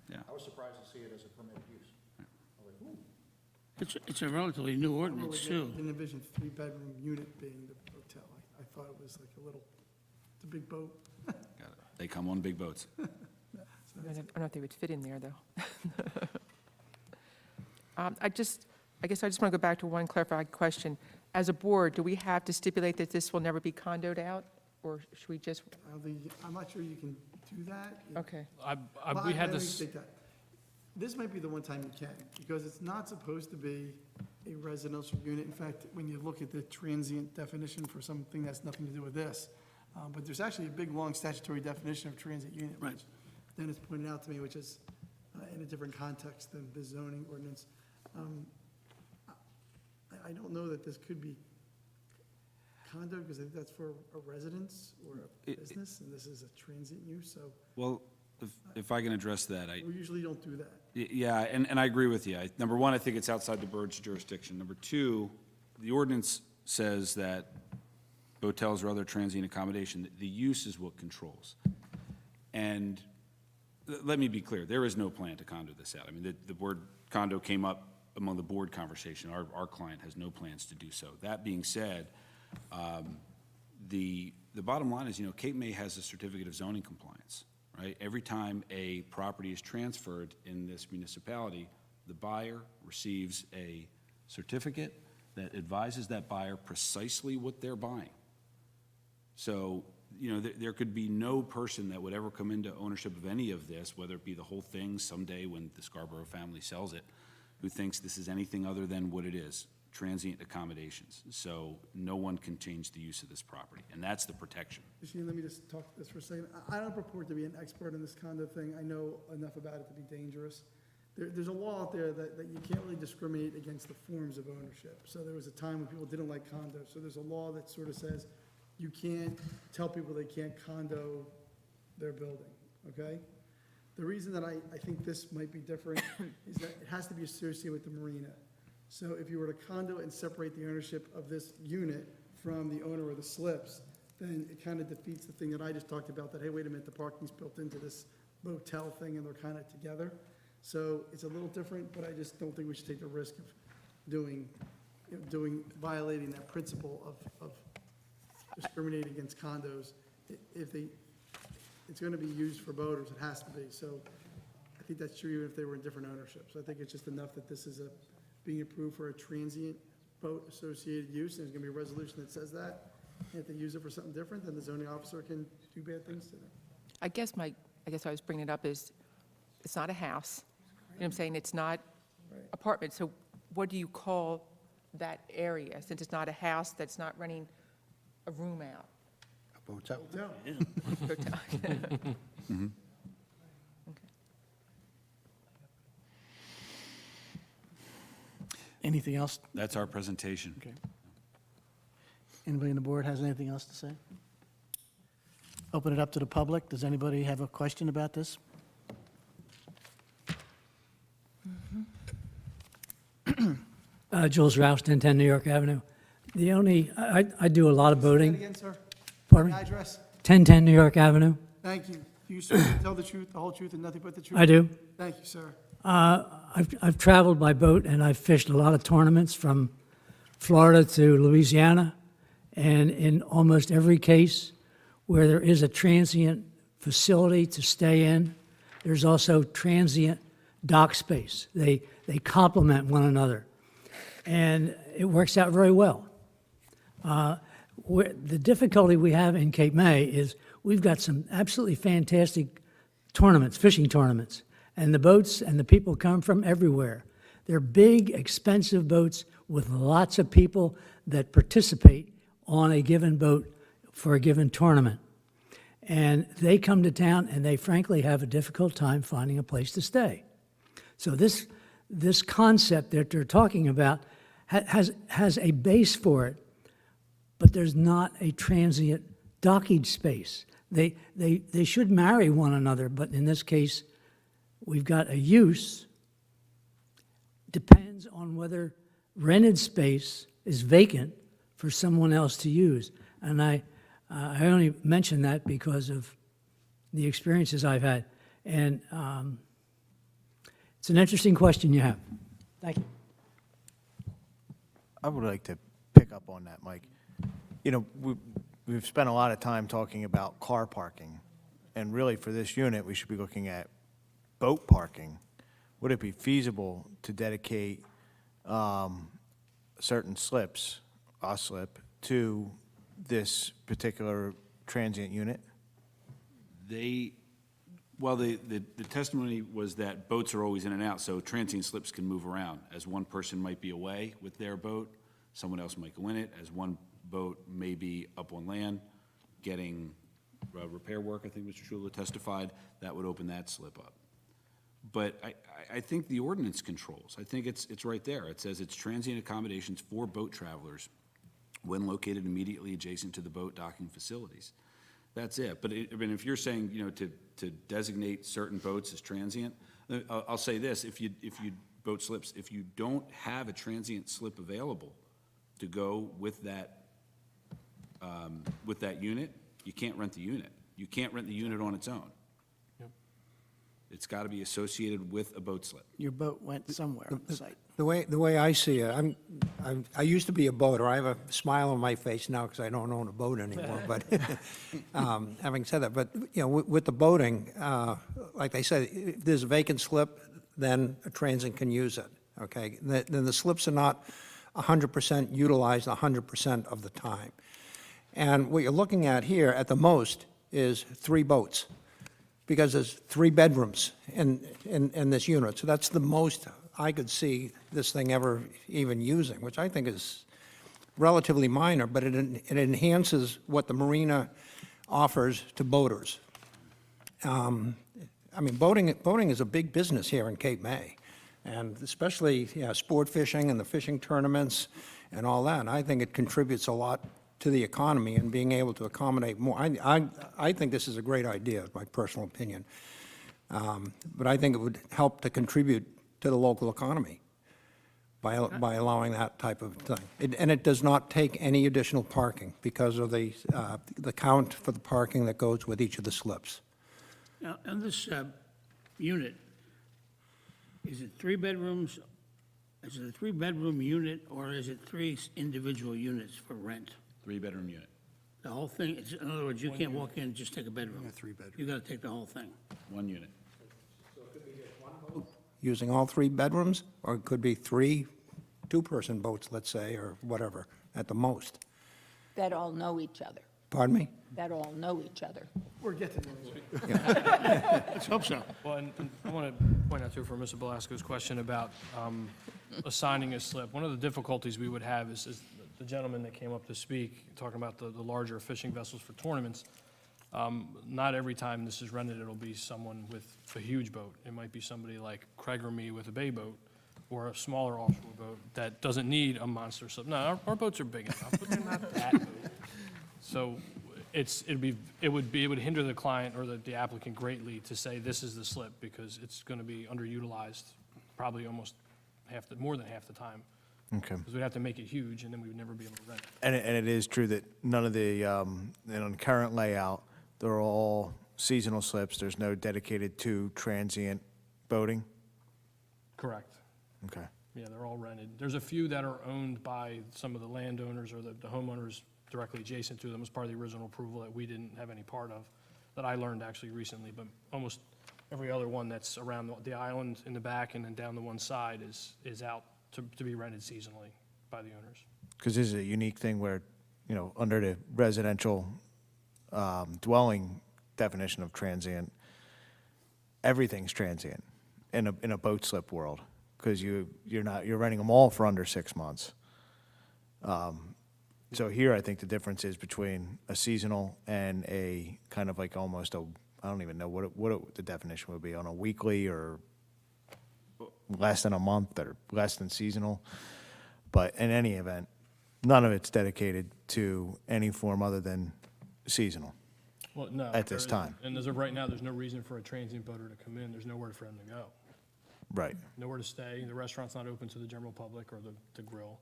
yeah. I was surprised to see it as a permitted use. I was like, ooh. It's a relatively new I ordinance, too. didn't envision 3-bedroom unit being the hotel. I thought it was like it's a big boat. Got it. They come on big boats. I don't know if they would fit in there, though. I guess I just want to go back to one clarifying question. As a board, do we have to stipulate that this will never be condoed out, or should we just, I'm not sure you can do that. okay. Well, We had let me this, take that. This might be the one time you can, because it's not supposed to be a residential unit. In fact, when you look at the transient definition for something that's nothing to do with this, but there's actually a big, long statutory definition of transient unit, which Dennis pointed out to me, which is in a different context than the zoning ordinance. I don't know that this could be condo, because I think that's for a residence or a business, and this is a transient use, so Well, if I can address that, we usually don't do that. Yeah, and I agree with you. Number one, I think it's outside the board's jurisdiction. Number two, the ordinance says that hotels or other transient accommodation, the use is what controls. And let me be clear, there is no plan to condo this out. I mean, the word condo came up among the board conversation. Our client has no plans to do so. That being said, the bottom line is, Cape May has a certificate of zoning compliance, right? Every time a property is transferred in this municipality, the buyer receives a certificate that advises that buyer precisely what they're buying. So, there could be no person that would ever come into ownership of any of this, whether it be the whole thing someday when the Scarborough family sells it, who thinks this is anything other than what it is, transient accommodations. So no one can change the use of this property, and that's the protection. Christine, let me just talk this for a second. I don't purport to be an expert in this condo thing. I know enough about it to be dangerous. There's a law out there that you can't really discriminate against the forms of ownership. So there was a time when people didn't like condos. So there's a law that sort of says you can't tell people they can't condo their building, okay? The reason that I think this might be different is that it has to be associated with the marina. So if you were to condo and separate the ownership of this unit from the owner of the slips, then it kind of defeats the thing that I just talked about, that, hey, wait a minute, the parking's built into this motel thing and they're kind of together. So it's a little different, but I just don't think we should take the risk of violating that principle of discriminating against condos. It's going to be used for boaters, it has to be. So I think that's true even if they were in different ownership. So I think it's just enough that this is being approved for a transient boat-associated use, and there's going to be a resolution that says that. And if they use it for something different, then the zoning officer can do bad things to them. I guess I was bringing it up is, it's not a house. You know what I'm saying? It's not apartment. So what do you call that area, since it's not a house that's not renting a room out? A hotel. Hotel. Anything else? That's our presentation. Okay. Anybody on the board has anything else to say? Open it up to the public. Does anybody have a question about this? Jules Rouse, 1010 New York Avenue. I do a lot of Say that boating. again, sir? Pardon The me? address? 1010 New York Avenue. Thank you. Do you swear to tell the truth, the whole truth, and nothing but the truth? I do. Thank you, sir. I've traveled by boat and I've fished a lot of tournaments from Florida to Louisiana. And in almost every case where there is a transient facility to stay in, there's also transient dock space. They complement one another. And it works out very well. The difficulty we have in Cape May is we've got some absolutely fantastic tournaments, fishing tournaments, and the boats and the people come from everywhere. They're big, expensive boats with lots of people that participate on a given boat for a given tournament. And they come to town and they frankly have a difficult time finding a place to stay. So this concept that they're talking about has a base for it, but there's not a transient dockage space. They should marry one another, but in this case, we've got a use, depends on whether rented space is vacant for someone else to use. And I only mention that because of the experiences I've had. And it's an interesting question you have. Thank you. I would like to pick up on that, Mike. You know, we've spent a lot of time talking about car parking, and really for this unit, we should be looking at boat parking. Would it be feasible to dedicate certain slips, a slip, to this particular transient unit? Well, the testimony was that boats are always in and out, so transient slips can move around. As one person might be away with their boat, someone else might go in it. As one boat may be up on land getting repair work, I think Mr. Schuler testified, that would open that slip up. But I think the ordinance controls. I think it's right there. It says it's transient accommodations for boat travelers when located immediately adjacent to the boat docking facilities. That's it. But I mean, if you're saying, you know, to designate certain boats as transient, I'll say this: if you boat slips, if you don't have a transient slip available to go with that unit, you can't rent the unit. You can't rent the unit on its own. It's got to be associated with a boat slip. Your boat went somewhere on the site. The way I see it, I used to be a boater. I have a smile on my face now because I don't own a boat anymore. But having said that, but you know, with the boating, like they said, if there's a vacant slip, then a transient can use it. Okay, then the slips are not 100% utilized 100% of the time. And what you're looking at here, at the most, is 3 boats, because there's 3 bedrooms in this unit. So that's the most I could see this thing ever even using, which I think is relatively minor, but it enhances what the marina offers to boaters. I mean, boating is a big business here in Cape May, and especially sport fishing and the fishing tournaments and all that. And I think it contributes a lot to the economy and being able to accommodate more. I think this is a great idea, my personal opinion. But I think it would help to contribute to the local economy by allowing that type of thing. And it does not take any additional parking because of the count for the parking that goes with each of the slips. Now, in this unit, is it 3 bedrooms? Is it a 3-bedroom unit, or is it 3 individual units for rent? 3-bedroom unit. The whole thing, in other words, you can't walk in and just take a bedroom. You got to take the whole thing. 1 unit. Using all 3 bedrooms, or it could be 3 two-person boats, let's say, or whatever, at the most. That all know each other. Pardon me? That all know each other. We're getting Let's hope so. Well, and I want to point out too, for Mr. Belasco's question about assigning a slip, one of the difficulties we would have is the gentleman that came up to speak, talking about the larger fishing vessels for tournaments. Not every time this is rented, it'll be someone with a huge boat. It might be somebody like Craig or me with a bay boat, or a smaller offshore boat that doesn't need a monster slip. No, our boats are big enough, but they're not that big. So it would hinder the client or the applicant greatly to say this is the slip, because it's going to be underutilized probably almost more than half the time. Okay. Because we'd have to make it huge, and then we would never be able to rent it. And it is true that none of the, on the current layout, they're all seasonal slips. There's no dedicated to transient boating? Correct. Okay. Yeah, they're all rented. There's a few that are owned by some of the landowners or the homeowners directly adjacent to them as part of the original approval that we didn't have any part of, that I learned actually recently. But almost every other one that's around the island in the back and then down the one side is out to be rented seasonally by the owners. Because this is a unique thing where, you know, under the residential dwelling definition of transient, everything's transient in a boat slip world, because you're renting them all for under 6 months. So here, I think the difference is between a seasonal and a kind of like almost a, I don't even know what the definition would be on a weekly or less than a month or less than seasonal. But in any event, none of it's dedicated to any form other than seasonal. Well, no. At this there isn't. time. And as of right now, there's no reason for a transient boater to come in. There's nowhere for them to go. Right. Nowhere to stay. The restaurant's not open to the general public or the grill.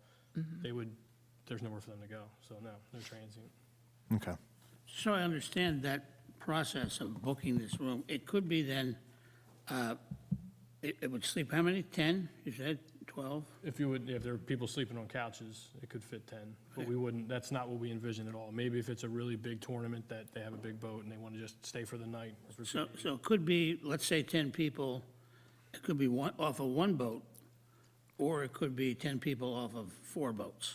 There's nowhere for them to go. So no transient. Okay. So I understand that process of booking this room. It could be then, it would sleep how many? 10, you said? 12? If there are people sleeping on couches, it could fit 10, but that's not what we envision at all. Maybe if it's a really big tournament that they have a big boat and they want to just stay for the night. So it could be, let's say 10 people, it could be off of one boat, or it could be 10 people off of 4 boats.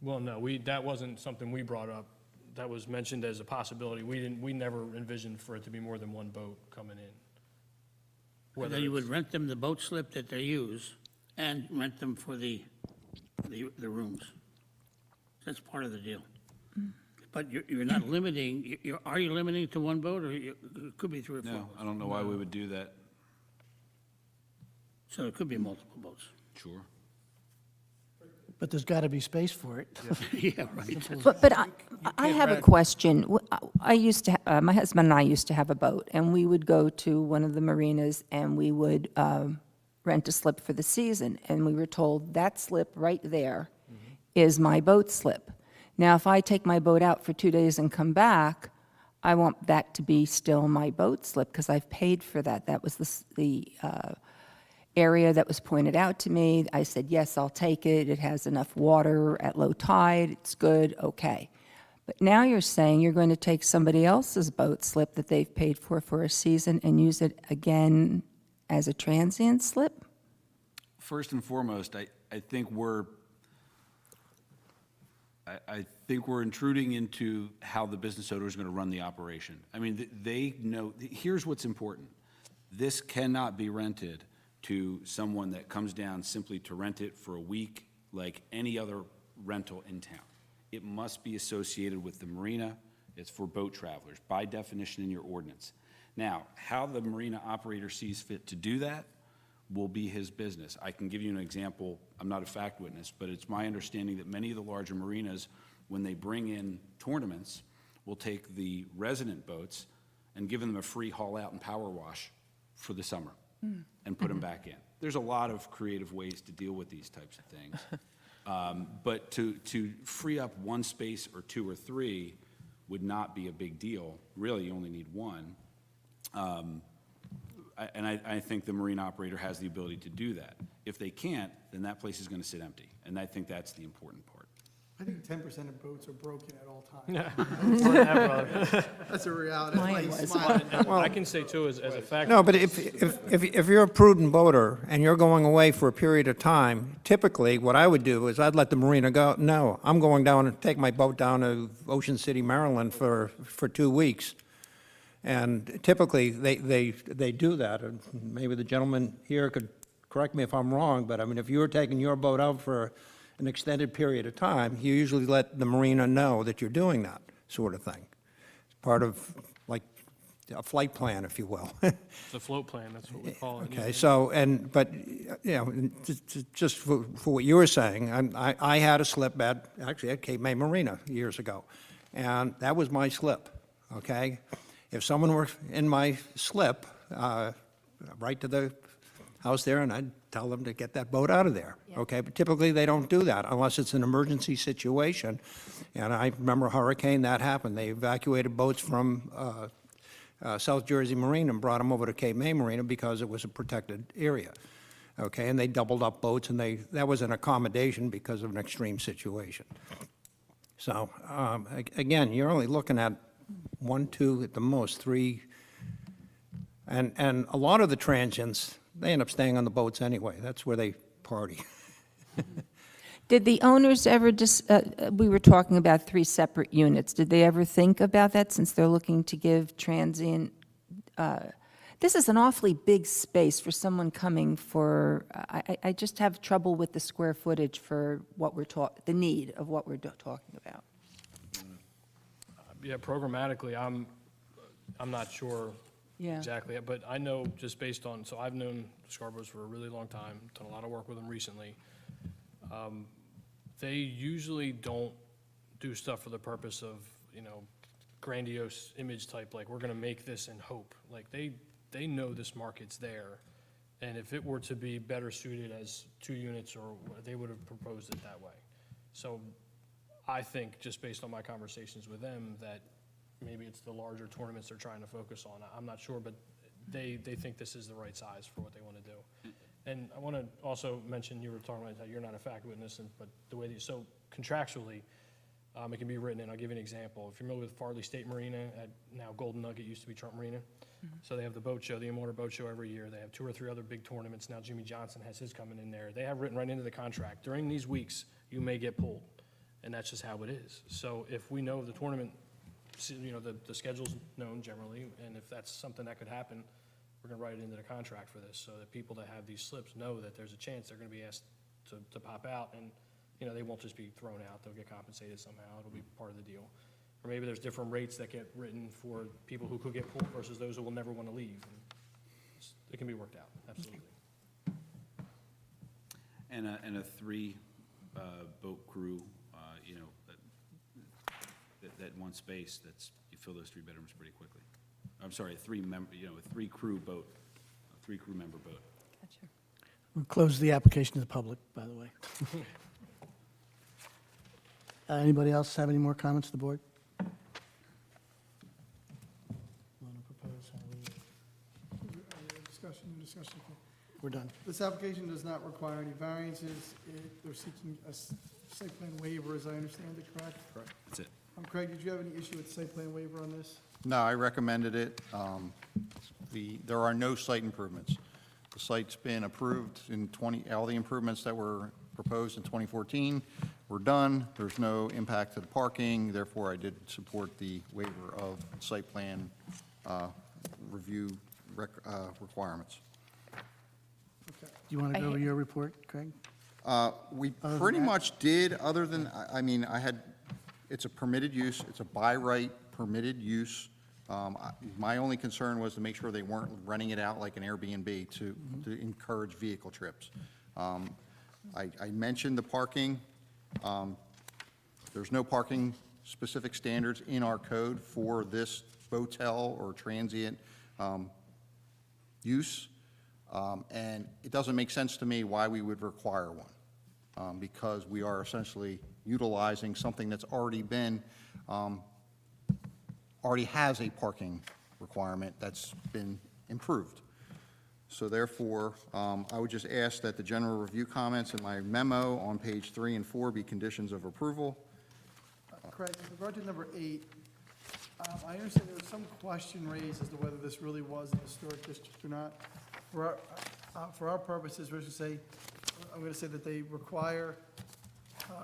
Well, no, that wasn't something we brought up. That was mentioned as a possibility. We never envisioned for it to be more than one boat coming in. And then you would rent them the boat slip that they use and rent them for the rooms. That's part of the deal. But you're not limiting, are you limiting it to one boat, or it could be 3 or 4 No, boats? I don't know why we would do that. So it could be multiple boats. Sure. But there's got to be space for it. Yeah, right. But I have a question. I used to, my husband and I used to have a boat, and we would go to one of the marinas, and we would rent a slip for the season, and we were told that slip right there is my boat slip. Now, if I take my boat out for 2 days and come back, I want that to be still my boat slip, because I've paid for that. That was the area that was pointed out to me. I said, yes, I'll take it. It has enough water at low tide. It's good, okay. But now you're saying you're going to take somebody else's boat slip that they've paid for a season and use it again as a transient slip? First and foremost, I think we're intruding into how the business owner is going to run the operation. I mean, they know, here's what's important. This cannot be rented to someone that comes down simply to rent it for a week like any other rental in town. It must be associated with the marina. It's for boat travelers, by definition in your ordinance. Now, how the marina operator sees fit to do that will be his business. I can give you an example. I'm not a fact witness, but it's my understanding that many of the larger marinas, when they bring in tournaments, will take the resident boats and give them a free haul out and power wash for the summer and put them back in. There's a lot of creative ways to deal with these types of things. But to free up one space or 2 or 3 would not be a big deal. Really, you only need one. I think the marine operator has the ability to do that. If they can't, then that place is going to sit empty, and I think that's the important part. I think 10% of boats are broken at all times. That's a reality. That's why he's smiling. I can say too, as a fact. No, but if you're a prudent boater and you're going away for a period of time, typically what I would do is I'd let the marina go, no, I'm going down and take my boat down to Ocean City, Maryland for 2 weeks. And typically they do that. And maybe the gentleman here could correct me if I'm wrong, but I mean, if you were taking your boat out for an extended period of time, you usually let the marina know that you're doing that sort of thing. It's part of, like, a flight plan, if you will. It's a float plan, that's what we call it. Okay, so, but, you know, just for what you were saying, I had a slip actually at Cape May Marina years ago, and that was my slip, okay? If someone were in my slip, right to the house there, and I'd tell them to get that boat out of there, okay? But typically, they don't do that unless it's an emergency situation. And I remember a hurricane, that happened. They evacuated boats from South Jersey Marine and brought them over to Cape May Marina because it was a protected area, okay? And they doubled up boats, and that was an accommodation because of an extreme situation. So, again, you're only looking at 1, 2, at the most 3, and a lot of the transients, they end up staying on the boats anyway. That's where they party. Did the owners ever we were talking about 3 separate units. Did they ever think about that, since they're looking to give transient, This is an awfully big space for someone coming for, I just have trouble with the square footage for what we're the need of what we're talking about. Yeah, programmatically, I'm not sure Yeah. exactly, but I know just based on, so I've known the Scarboroughs for a really long time, done a lot of work with them recently. They usually don't do stuff for the purpose of, grandiose image type, like, we're gonna make this in hope. Like, they know this market's there, and if it were to be better suited as 2 units, or they would have proposed it that way. So I think, just based on my conversations with them, that maybe it's the larger tournaments they're trying to focus on. I'm not sure, but they think this is the right size for what they want to do. And I want to also mention, you were talking about how you're not a fact witness, but the way that, so contractually, it can be written in. I'll give you an example. If you're familiar with Farley State Marina, now Golden Nugget, used to be Trump Marina. So they have the boat show, the Immortal Boat Show every year. They have 2 or 3 other big tournaments. Now Jimmy Johnson has his coming in there. They have written right into the contract, during these weeks, you may get pulled. And that's just how it is. So if we know the tournament, the schedule's known generally, and if that's something that could happen, we're gonna write it into the contract for this, so that people that have these slips know that there's a chance they're gonna be asked to pop out, and, they won't just be thrown out, they'll get compensated somehow, it'll be part of the deal. Or maybe there's different rates that get written for people who could get pulled versus those who will never wanna leave. It can be worked out, absolutely. And a 3 boat crew, that one space, you fill those 3 bedrooms pretty quickly. I'm sorry, a 3 crew boat, a 3 crew member boat. Gotcha. We'll close the application to the public, by the way. Anybody else have any more comments to the board? Discussion. We're done. This application does not require any variances. They're seeking a site plan waiver, as I understand it, correct? Correct. That's it. Craig, did you have any issue with the site plan waiver on this? No, I recommended it. There are no site improvements. The site's been approved in all the improvements that were proposed in 2014 were done. There's no impact to the parking, therefore I did support the waiver of site plan review requirements. Do you want to go over your report, Craig? We Other than pretty that? much did, other than, it's a permitted use, it's a by right permitted use. My only concern was to make sure they weren't renting it out like an Airbnb to encourage vehicle trips. I mentioned the parking. There's no parking specific standards in our code for this hotel or transient use. And it doesn't make sense to me why we would require one, because we are essentially utilizing something that's already has a parking requirement that's been improved. So therefore, I would just ask that the general review comments in my memo on page 3 and 4 be conditions of approval. Craig, with regard to number 8, I understand there was some question raised as to whether this really was a historic district or not. For our purposes, we're going to say, I'm going to say that they require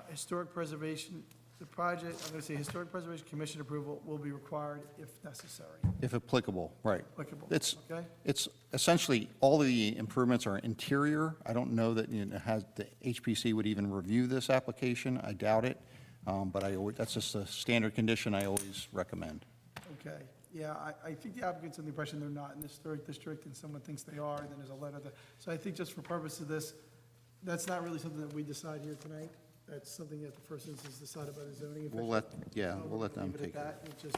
historic preservation. The project, I'm going to say Historic Preservation Commission approval will be required if necessary. If applicable, right. Applicable, It's, okay? it's essentially, all of the improvements are interior. I don't know that the HPC would even review this application. I doubt it. But that's just a standard condition I always recommend. Okay, yeah, I think the applicant's in the impression they're not in the historic district, and someone thinks they are, and then there's a letter that, so I think just for purpose of this, that's not really something that we decide here tonight. That's something that the first instance is decided by the zoning official. We'll let them Leave it take at it. that, and just,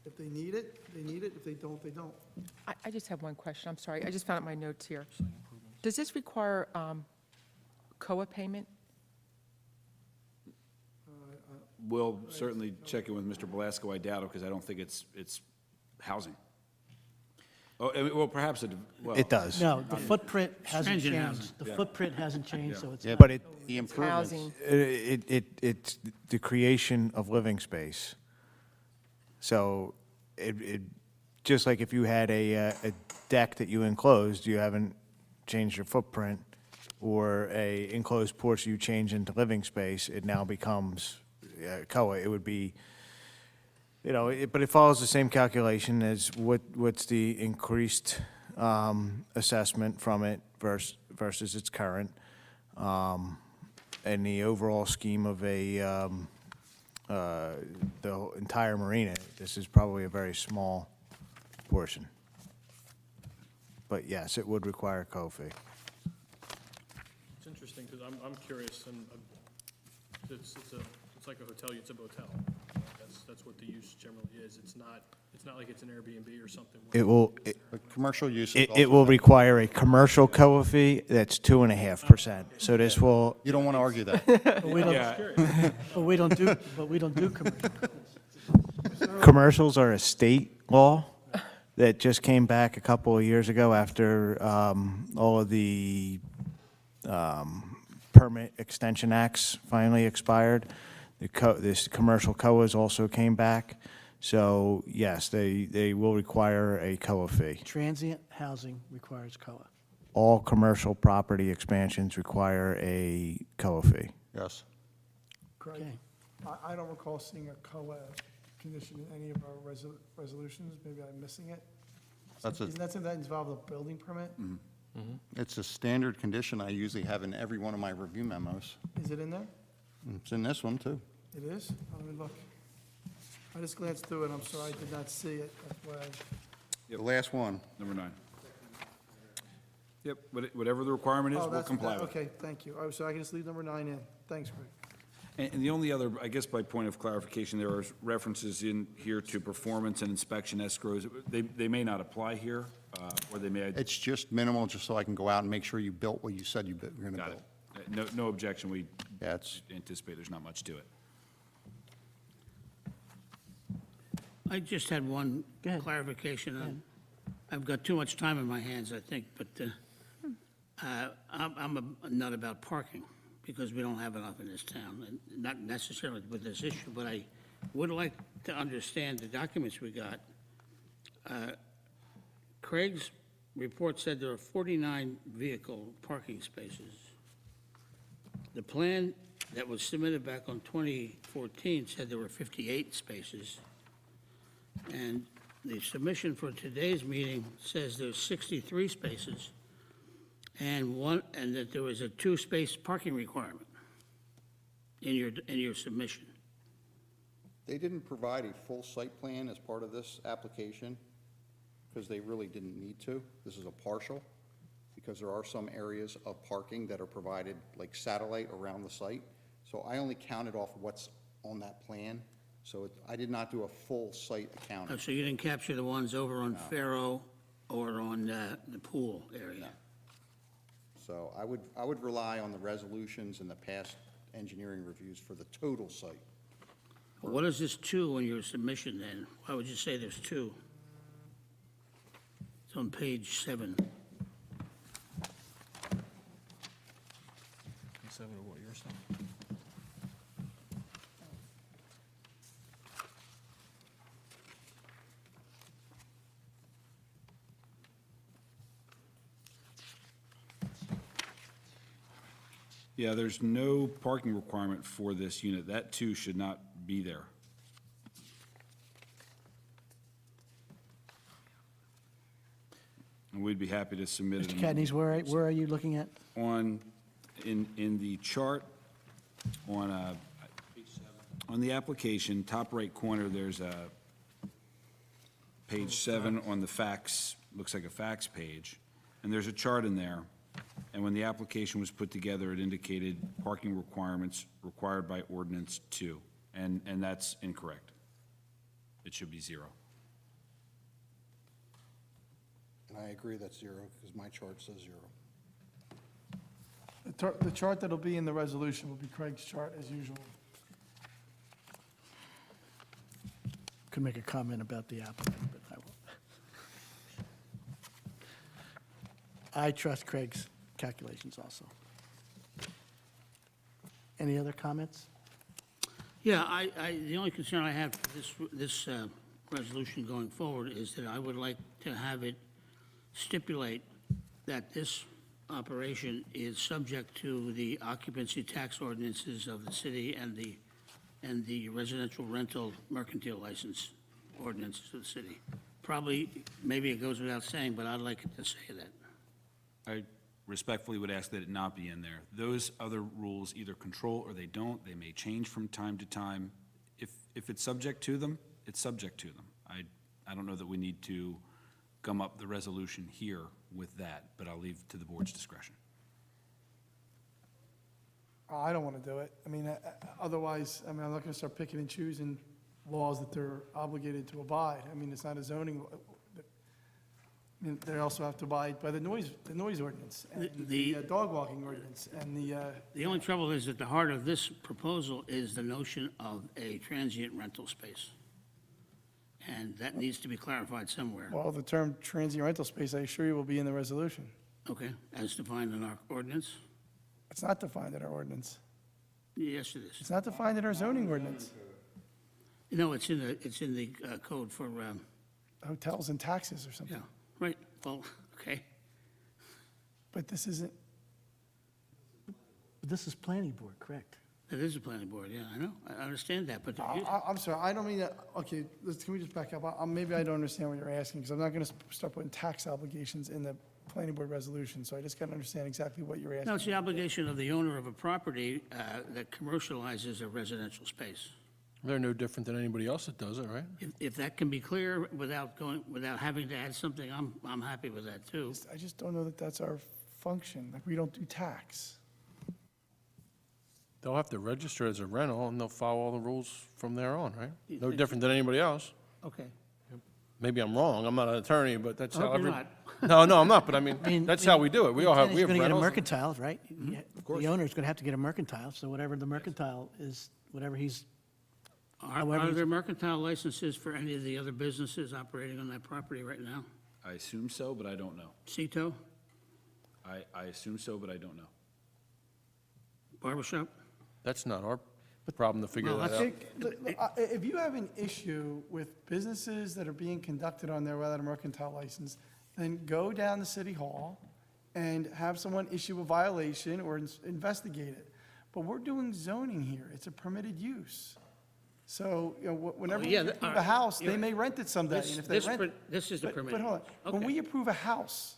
if they need it, they need it, if they don't, they don't. I just have one question, I'm sorry, I just found out my notes here. Does this require COA payment? We'll certainly check in with Mr. Belasco. I doubt it, because I don't think it's housing. Oh, well, perhaps It does. No, the footprint hasn't Transient changed. housing. The footprint hasn't changed, so it's. Yeah, not- But The improvements. Housing. it's the creation of living space. So just like if you had a deck that you enclosed, you haven't changed your footprint, or a enclosed porch you change into living space, it now becomes COA. It would be, but it follows the same calculation as what's the increased assessment from it versus its current. In the overall scheme of the entire marina, this is probably a very small portion. But yes, it would require a co-fee. It's interesting, because I'm curious, and it's like a hotel, it's a motel. That's what the use generally is. It's not like it's an Airbnb or something. It will, But commercial use. it will require a commercial co-fee that's 2.5%. So this will, You don't want to argue that. But we don't, but we don't do commercial. commercials are a state law that just came back a couple of years ago after all of the permit extension acts finally expired. This commercial COAs also came back. So yes, they will require a COA fee. Transient housing requires COA. All commercial property expansions require a COA fee. Yes. Craig, Okay. I don't recall seeing a COA condition in any of our resolutions. Maybe I'm missing it. That's Isn't that something that involves a building permit? It's a standard condition I usually have in every one of my review memos. Is it in there? It's in this one, too. It is? Let me look. I just glanced through it, I'm sorry, I did not see it. That's why The last one. Number 9. Yep, whatever the requirement is, Oh, we'll that's, comply with. okay, thank you. Oh, so I can just leave number 9 in. Thanks, Craig. And the only other, I guess by point of clarification, there are references in here to performance and inspection escrows. They may not apply here, or they may. It's just minimal, just so I can go out and make sure you built what you said you were going to Got build. it. No objection. We Yeah, it's, anticipate there's not much to it. I just had one Go ahead. clarification. I've got too much time in my hands, I think, but I'm a nut about parking, because we don't have enough in this town, and not necessarily with this issue, but I would like to understand the documents we got. Craig's report said there are 49 vehicle parking spaces. The plan that was submitted back on 2014 said there were 58 spaces. And the submission for today's meeting says there's 63 spaces, and that there was a 2-space parking requirement in your submission. they didn't provide a full site plan as part of this application, because they really didn't need to. This is a partial, because there are some areas of parking that are provided, like satellite around the site. So I only counted off what's on that plan. So I did not do a full site accounting. So you didn't capture the ones over on Faro or on the pool area? So I would rely on the resolutions and the past engineering reviews for the total site. What is this 2 on your submission then? Why would you say there's 2? It's on page 7. 7 of what you're saying. Yeah, there's no parking requirement for this unit. That too should not be there. And we'd be happy to submit it. Mr. Cadney's, where are you looking at? In the chart, on the application, top right corner, there's a page 7 on the fax, looks like a fax page, and there's a chart in there. And when the application was put together, it indicated parking requirements required by Ordinance 2, and that's incorrect. It should be 0. And I agree that's 0, because my chart says 0. The chart that'll be in the resolution will be Craig's chart, as usual. Could make a comment about the applicant, but I won't. I trust Craig's calculations also. Any other comments? Yeah, the only concern I have for this resolution going forward is that I would like to have it stipulate that this operation is subject to the occupancy tax ordinances of the city and the residential rental mercantile license ordinances of the city. probably, maybe it goes without saying, but I'd like it to say that. I respectfully would ask that it not be in there. Those other rules either control or they don't. They may change from time to time. If it's subject to them, it's subject to them. I don't know that we need to gum up the resolution here with that, but I'll leave to the board's discretion. I don't want to do it. I mean, otherwise, I mean, I'm not going to start picking and choosing laws that they're obligated to abide. I mean, it's not a zoning, I mean, they also have to abide by the noise ordinance, and the dog walking ordinance, and The only trouble is at the heart of this proposal is the notion of a transient rental space. And that needs to be clarified somewhere. well, the term transient rental space, I assure you, will be in the resolution. Okay, as defined in our ordinance? It's not defined in our ordinance. Yes, it is. It's not defined in our zoning ordinance. No, it's in the code for, Hotels and taxes or something. yeah, right, well, okay. But this isn't, this is planning board, correct? It is a planning board, yeah, I know, I understand that, but I'm sorry, I don't mean that, okay, can we just back up? Maybe I don't understand what you're asking, because I'm not going to start putting tax obligations in the planning board resolution, so I just got to understand exactly what you're asking. no, it's the obligation of the owner of a property that commercializes a residential space. They're no different than anybody else that does it, right? If that can be clear without having to add something, I'm happy with that, too. I just don't know that that's our function, like, we don't do tax. They'll have to register as a rental, and they'll follow all the rules from there on, right? No different than anybody else. Okay. Maybe I'm wrong, I'm not an attorney, but that's I how hope you're every... not. No, I'm not, but I mean, that's how we do it. We all have, we have He's going to get a rentals. mercantile, right? The owner's going to have to get a mercantile, so whatever the mercantile is, whatever he's, Are there mercantile licenses for any of the other businesses operating on that property right now? I assume so, but I don't know. Cito, I assume so, but I don't know. barbershop? That's not our problem to figure Well, that out. If you have an issue with businesses that are being conducted on there without a mercantile license, then go down to City Hall and have someone issue a violation or investigate it. But we're doing zoning here. It's a permitted use. So, you know, whenever we yeah, approve a house, they you're may rent it someday. This- And if they this rent, per- this is the but permitted hold on. use. When Okay. we approve a house,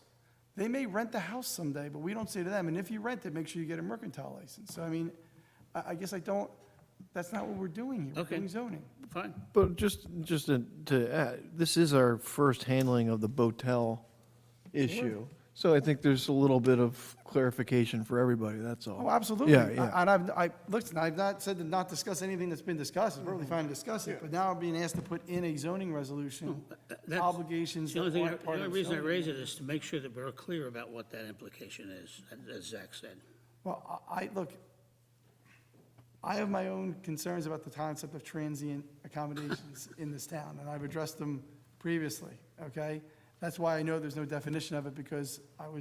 they may rent the house someday, but we don't say to them, and if you rent it, make sure you get a mercantile license. So, I mean, I guess I don't, that's not what we're doing here. We're Okay. doing zoning. Fine. But just to add, this is our first handling of the Botel issue. So I think there's a little bit of clarification for everybody, that's all. Oh, absolutely. Yeah, yeah. And listen, I've not said to not discuss anything that's been discussed. It's perfectly fine to discuss it, but now I'm being asked to put in a zoning resolution That's- obligations The that only thing, aren't the part only of reason I zoning. raise it is to make sure that we're clear about what that implication is, as Zach said. Well, look, I have my own concerns about the concept of transient accommodations in this town, and I've addressed them previously, okay? That's why I know there's no definition of it, because I've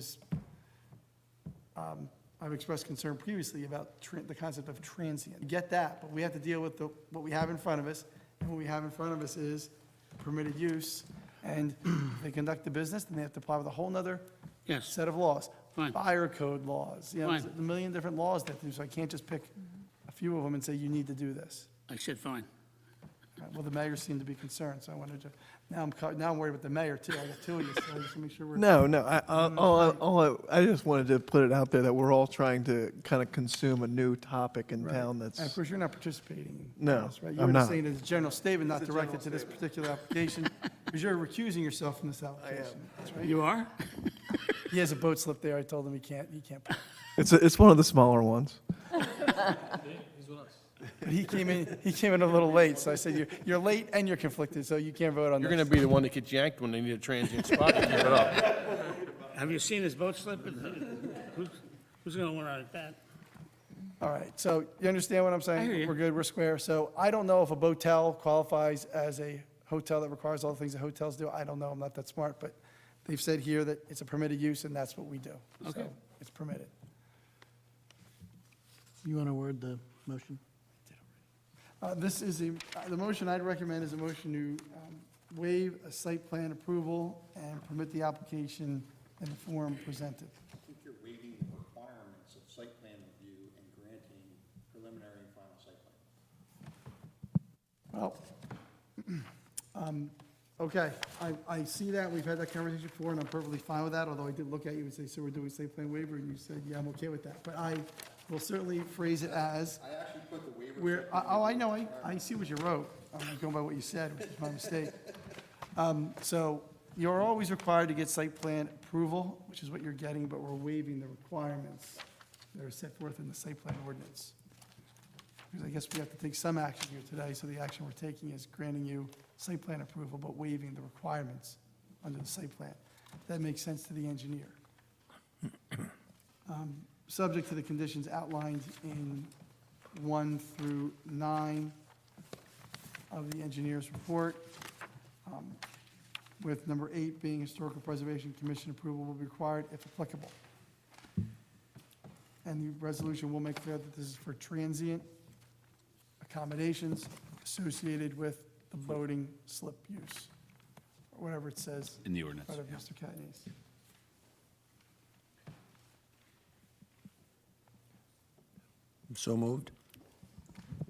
expressed concern previously about the concept of transient. I get that, but we have to deal with what we have in front of us, and what we have in front of us is permitted use, and if they conduct the business, then they have to apply with a whole nother Yes, set of laws. Fine. Fire code laws, you know, Fine. there's a million different laws that do, so I can't just pick a few of them and say, you need to do this. I said fine. Well, the mayor seemed to be concerned, so I wanted to, now I'm worried about the mayor too, I got two of you, so I just want to make sure we're. No, I just wanted to put it out there that we're all trying to kind of consume a new topic in Right. town And of that's, course, you're not participating in No, this, right? You I'm were just not. saying it's a general statement, not directed to this particular application, because you're recusing yourself from this application. That's right. You are? He has a boat slip there, I told him he can't. it's one of the smaller ones. But he came in a little late, so I said, you're late and you're conflicted, so you can't vote on this. You're going to be the one that gets yanked when they need a transient spot to keep it up. Have you seen his boat slip? Who's going to want to like that? All right, so you understand what I'm saying? I hear you. We're good, we're square. So I don't know if a Botel qualifies as a hotel that requires all the things that hotels do. I don't know, I'm not that smart, but they've said here that it's a permitted use, and that's what we do. Okay. So it's permitted. You want to word the motion? This is the motion I'd recommend is a motion to waive a site plan approval and permit the application in the form presented. I think you're waiving the requirements of site plan review and granting preliminary and final site plan. Well, Okay, I see that, we've had that conversation before, and I'm perfectly fine with that, although I did look at you and say, so we're doing site plan waiver, and you said, yeah, I'm okay with that. But I will certainly phrase it as. I actually put the waiver. I know, I see what you wrote. I'm not going by what you said, which is my mistake. So you're always required to get site plan approval, which is what you're getting, but we're waiving the requirements that are set forth in the site plan ordinance. Because I guess we have to take some action here today, so the action we're taking is granting you site plan approval, but waiving the requirements under the site plan. That makes sense to the engineer. Subject to the conditions outlined in 1 through 9 of the engineer's report, with number 8 being Historical Preservation Commission approval will be required if applicable. And the resolution will make clear that this is for transient accommodations associated with the boating slip use, or whatever it says. In the ordinance, Out of yeah. Mr. Catney's. So moved.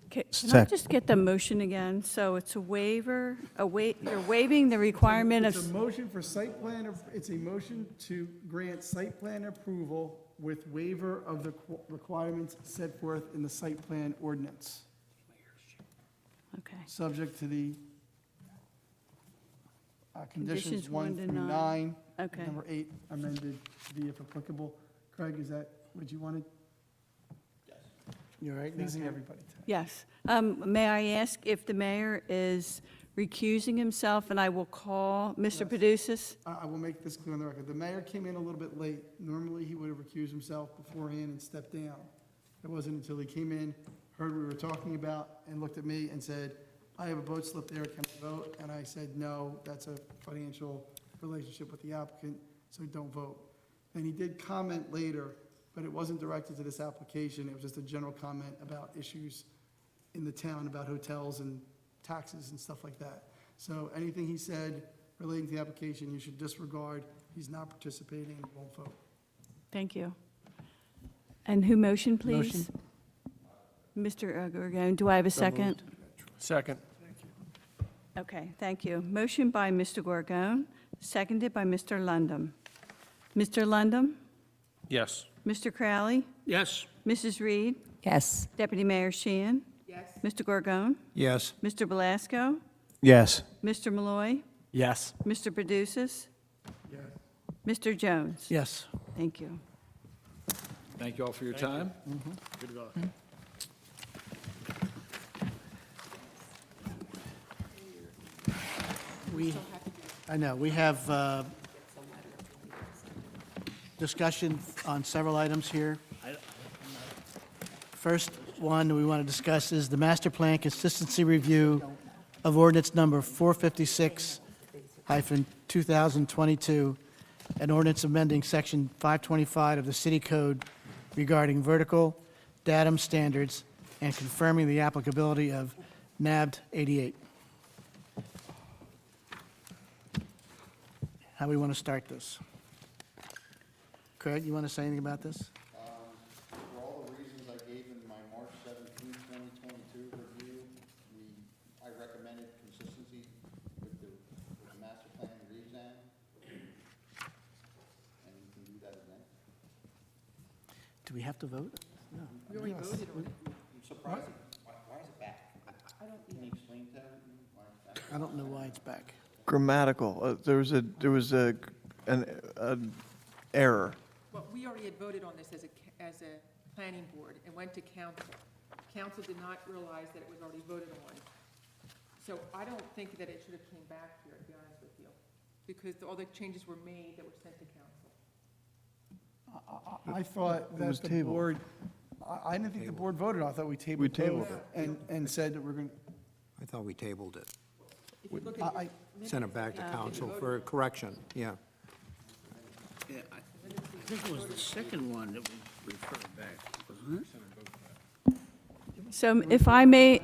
Can I just get the motion again? So it's a waiver, you're waiving the requirement It's a of, motion for site plan, it's a motion to grant site plan approval with waiver of the requirements set forth in the site plan ordinance, okay. subject to the conditions Conditions 1 1 to through 9. 9. Okay. Number 8 amended to be if applicable. Craig, is that what you wanted? Yes. You're right, pleasing everybody today. Yes. May I ask if the mayor is recusing himself, and I will call Mr. Paducis? I will make this clear on the record. The mayor came in a little bit late. Normally, he would have recused himself beforehand and stepped down. It wasn't until he came in, heard what we were talking about, and looked at me and said, I have a boat slip there, can I vote? And I said, no, that's a financial relationship with the applicant, so don't vote. And he did comment later, but it wasn't directed to this application. It was just a general comment about issues in the town, about hotels and taxes and stuff like that. So anything he said relating to the application, you should disregard. He's not participating, he won't vote. Thank you. And who motioned, please? Mr. Gorgon, do I have a second? Second. Okay, thank you. Motion by Mr. Gorgon, seconded by Mr. Lundum. Mr. Lundum? Yes. Mr. Crowley? Yes. Mrs. Reed? Yes. Deputy Mayor Sheehan? Yes. Mr. Gorgon? Yes. Mr. Belasco? Yes. Mr. Malloy? Yes. Mr. Paducis? Mr. Jones? Yes. Thank you. Thank you all for your time. Good to go. I know, we have discussion on several items here. First one we want to discuss is the master plan consistency review of ordinance number 456-2022, an ordinance amending section 525 of the city code regarding vertical datum standards and confirming the applicability of NABD 88. How we want to start this? Craig, you want to say anything about this? For all the reasons I gave in my March 17, 2022 review, I recommended consistency with the master plan re-exam. And you can do that again. Do we have to vote? We already voted on it. I'm surprised. Why is it back? Can you explain to me why it's back? I don't know why it's back. Grammatical. There was an error. Well, we already had voted on this as a planning board and went to council. Council did not realize that it was already voted on. So I don't think that it should have came back here, to be honest with you, because all the changes were made that were sent to council. I thought was that the tabled. board, I didn't think the board voted on it. I thought we tabled tabled both and said that we're going, I thought we tabled it. If you look at I, Sent it back to council for correction, yeah. Yeah, I think it was the second one that we referred back, wasn't it? So if I may,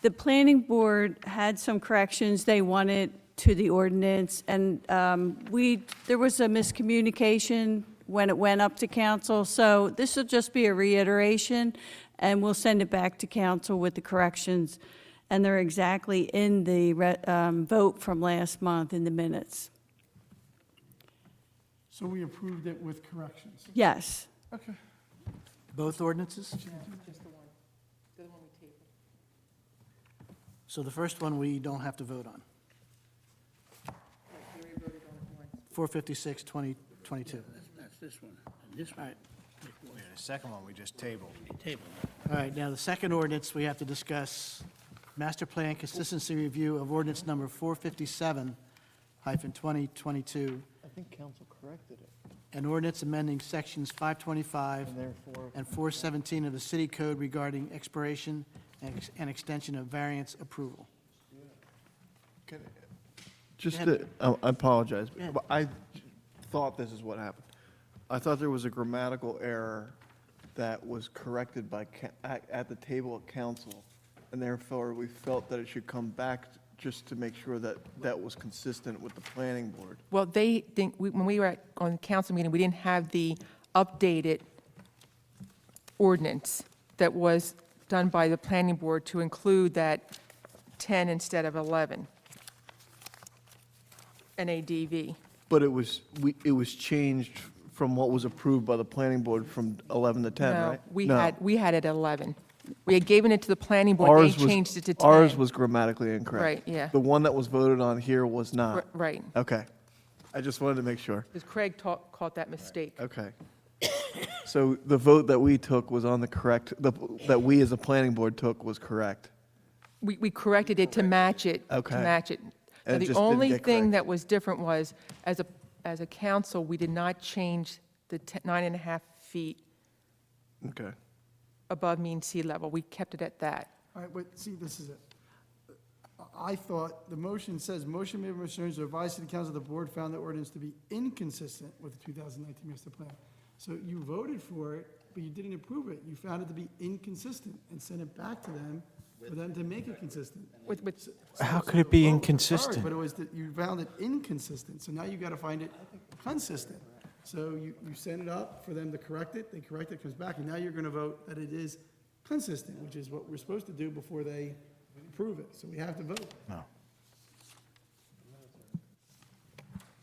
the planning board had some corrections they wanted to the ordinance, and there was a miscommunication when it went up to council, so this will just be a reiteration, and we'll send it back to council with the corrections. and they're exactly in the vote from last month in the minutes. So we approved it with corrections. Yes. Okay. Both ordinances? Just the one. The one we tabled. So the first one we don't have to vote on. 456, 2022. That's this one. And this one, The second one we just tabled. table. All right, now the second ordinance we have to discuss, Master Plan Consistency Review of Ordinance Number 457-2022, I think council corrected it. an ordinance amending sections 525 And therefore, and 417 of the city code regarding expiration and extension of variance approval. just, Go ahead. I apologize, Go ahead. but I thought this is what happened. I thought there was a grammatical error that was corrected by, at the table of council, and therefore we felt that it should come back just to make sure that that was consistent with the planning board. Well, they think, when we were on council meeting, we didn't have the updated ordinance that was done by the planning board to include that 10 instead of 11 NADV. But it was changed from what was approved by the planning board from 11 to 10, No, right? we No. had it at 11. We had given it to the planning board, they changed it to 10. Ours was grammatically incorrect. Right, yeah. The one that was voted on here was not. Right, Okay. I just wanted to make sure. because Craig caught that mistake. Okay. So the vote that we took was on the correct, that we as a planning board took was correct. We corrected it to match it. Okay. To match it. And Now, it the just didn't only get thing corrected. that was different was, as a council, we did not change the 9.5 feet Okay. above mean sea level. We kept it at that. All right, but see, this is it. I thought the motion says, motion made by Mr. Jones to advise City Council, the board found the ordinance to be inconsistent with the 2019 master plan. So you voted for it, but you didn't approve it. You found it to be inconsistent and sent it back to them for them to make it consistent. How could it be All right, inconsistent? but it was that you found it inconsistent, so now you got to find it consistent. So you send it up for them to correct it, they correct it, comes back, and now you're going to vote that it is consistent, which is what we're supposed to do before they approve it. So we have to vote. No.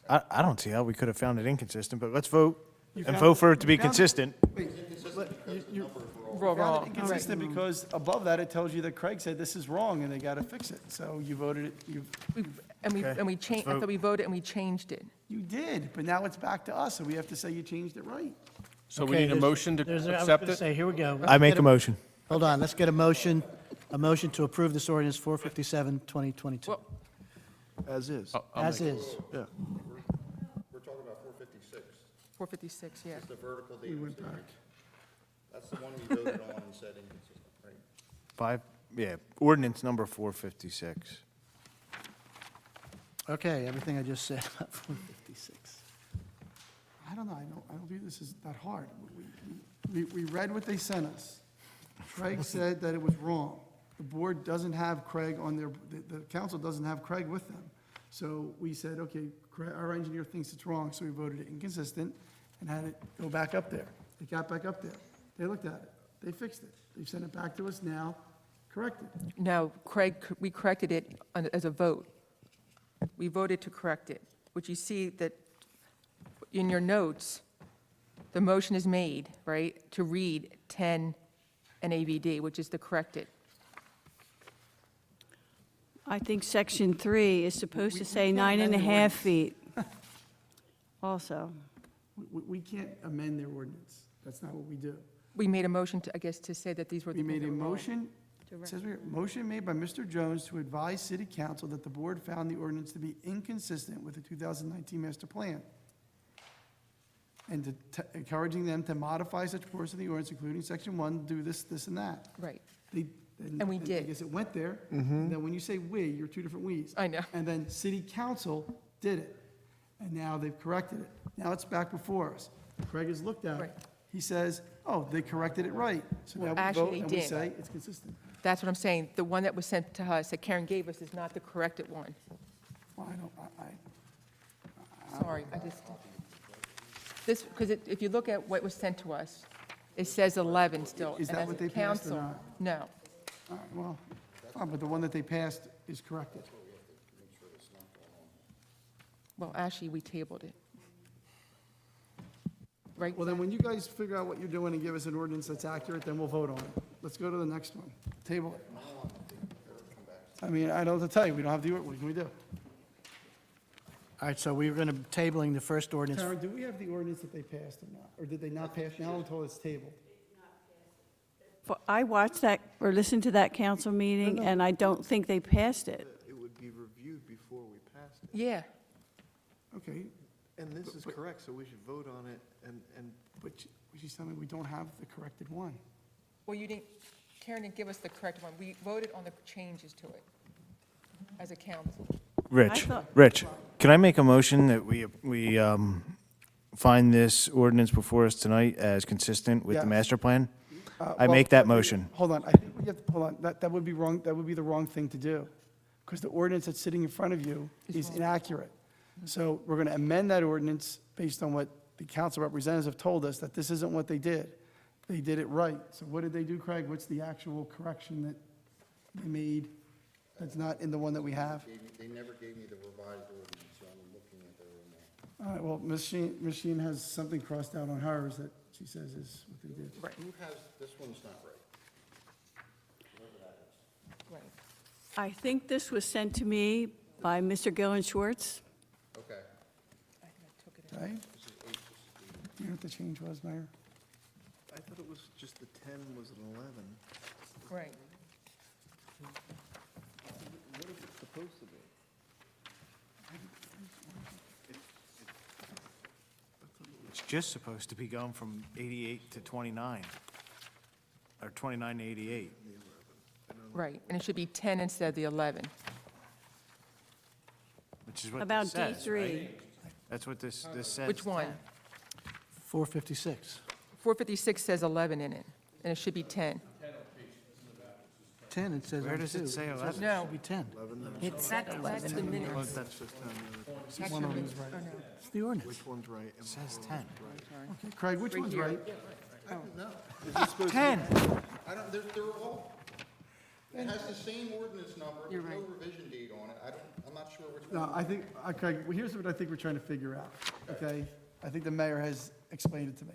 I don't see how we could have found it inconsistent, but let's vote You and found vote for it to be you found consistent. Wait, you Wrong. found it inconsistent because above that, it tells you that Craig said this is wrong and they got to fix it. So you voted it, And we changed, I thought we voted and we changed it. you did, but now it's back to us, so we have to say you changed it right. So we Okay, need a there's- motion to there's I was accept gonna it? say, here we go. I make a motion. Hold on, let's get a motion to approve this ordinance 457-2022, Well, As is. I'll as make- is. Yeah. We're talking about 456, 456, yeah. the vertical We data. went back. That's the one we voted on and said inconsistent, right? Ordinance number 456. Okay, everything I just said about 456. I don't know, I don't view this as that hard. We read what they sent us. Craig said that it was wrong. The board doesn't have Craig on their, the council doesn't have Craig with them. So we said, okay, our engineer thinks it's wrong, so we voted it inconsistent and had it go back up there. It got back up there. They looked at it. They fixed it. They've sent it back to us now, corrected. No, Craig, we corrected it as a vote. We voted to correct it, which you see that in your notes, the motion is made, right, to read 10 NAVD, which is the corrected. I think section 3 is supposed to say we can't amend the 9.5 ordinance. feet also. We can't amend their ordinance. That's not what we do. We made a motion to, I guess, to say that these were the We things made that a were wrong. motion, it says right here, motion made by Mr. Jones to advise city council that the board found the ordinance to be inconsistent with the 2019 master plan. And encouraging them to modify such portions of the ordinance, including section 1, do this, this, and that. Right. And we I did. guess it went there, and then when you say "we," you're two different "we's." I know. And then city council did it, and now they've corrected it. Now it's back before us. Craig has looked at Right. it. He says, oh, they corrected it right. So now we actually, vote they and we did. say it's consistent. That's what I'm saying. The one that was sent to us, that Karen gave us, is not the corrected one. Well, I don't, Sorry, I just, this, because if you look at what was sent to us, it says 11 still. Is and that as what a they passed or council- not? No. all right, well, fine, but the one that they passed is corrected. Well, actually, we tabled it. Right? Well, then when you guys figure out what you're doing and give us an ordinance that's accurate, then we'll vote on it. Let's go to the next one. Table it. I mean, I don't know what to tell you. We don't have the, what can we do? All right, so we're going to tabling the first ordinance. Karen, do we have the ordinance that they passed or not? Or did they not pass? Now I'm told it's tabled. I watched that, or listened to that council meeting, and I don't think they passed it. It would be reviewed before we passed it. Yeah. Okay, And this is correct, so we should vote on it and but she's telling me we don't have the corrected one. Well, you didn't, Karen didn't give us the correct one. We voted on the changes to it as a council. Rich, thought- Rich, can I make a motion that we find this ordinance before us tonight as consistent with the Yes. master plan? I Well, make that motion. Hold on, I think we have to, hold on, that would be wrong, that would be the wrong thing to do, because the ordinance that's sitting in front of you is inaccurate. So we're going to amend that ordinance based on what the council representatives have told us, that this isn't what they did. They did it right. So what did they do, Craig? What's the actual correction that they made that's not in the one that we have? They never gave me the revised ordinance, so I'm looking at their own. All right, well, Ms. Sheen has something crossed out on hers that she says is what they did. Right, Who has, this one's not right. right. I think this was sent to me by Mr. Gillen Schwartz. Okay. I think I took it. Right? You know what the change was, Mayor? I thought it was just the 10 was an 11. Right. What is it supposed to be? It's just supposed to be going from 88 to 29, or 29 to 88. Right, and it should be 10 instead of the 11. Which is what About this says, D3. right? That's what this says. Which one? 456. 456 says 11 in it, and it should be 10. 10, it says. Where on does it two. say says 11? it No. should be 10. It's That's the minutes. That's just 10. One of them is right. Oh, no. It's the ordinance. Which one's right? It says 10. Okay, Craig, which Right one's here. right? Is this supposed to 10. I don't, they're all, it has the same ordinance number, You're there's no right. revision date on it. I'm not sure which one. No, I think, Craig, well, here's what I think we're trying to figure out, okay? I think the mayor has explained it to me.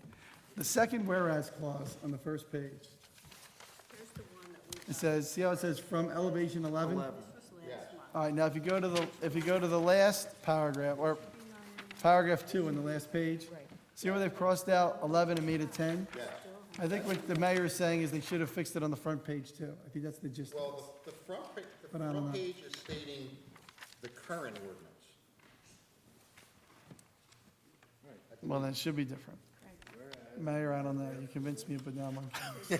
The second whereas clause on the first page. It says, see how it says from elevation 11? 11. All right, now if you go to the last paragraph, or paragraph 2 on the last page, see where they've crossed out 11 and made it 10? Yes. I think what the mayor is saying is they should have fixed it on the front page too. I think that's the gist of Well, this. the front, But I don't know. page is stating the current ordinance. Well, that should be different. Mayor, I don't know, you convinced me, but now I'm unconvinced.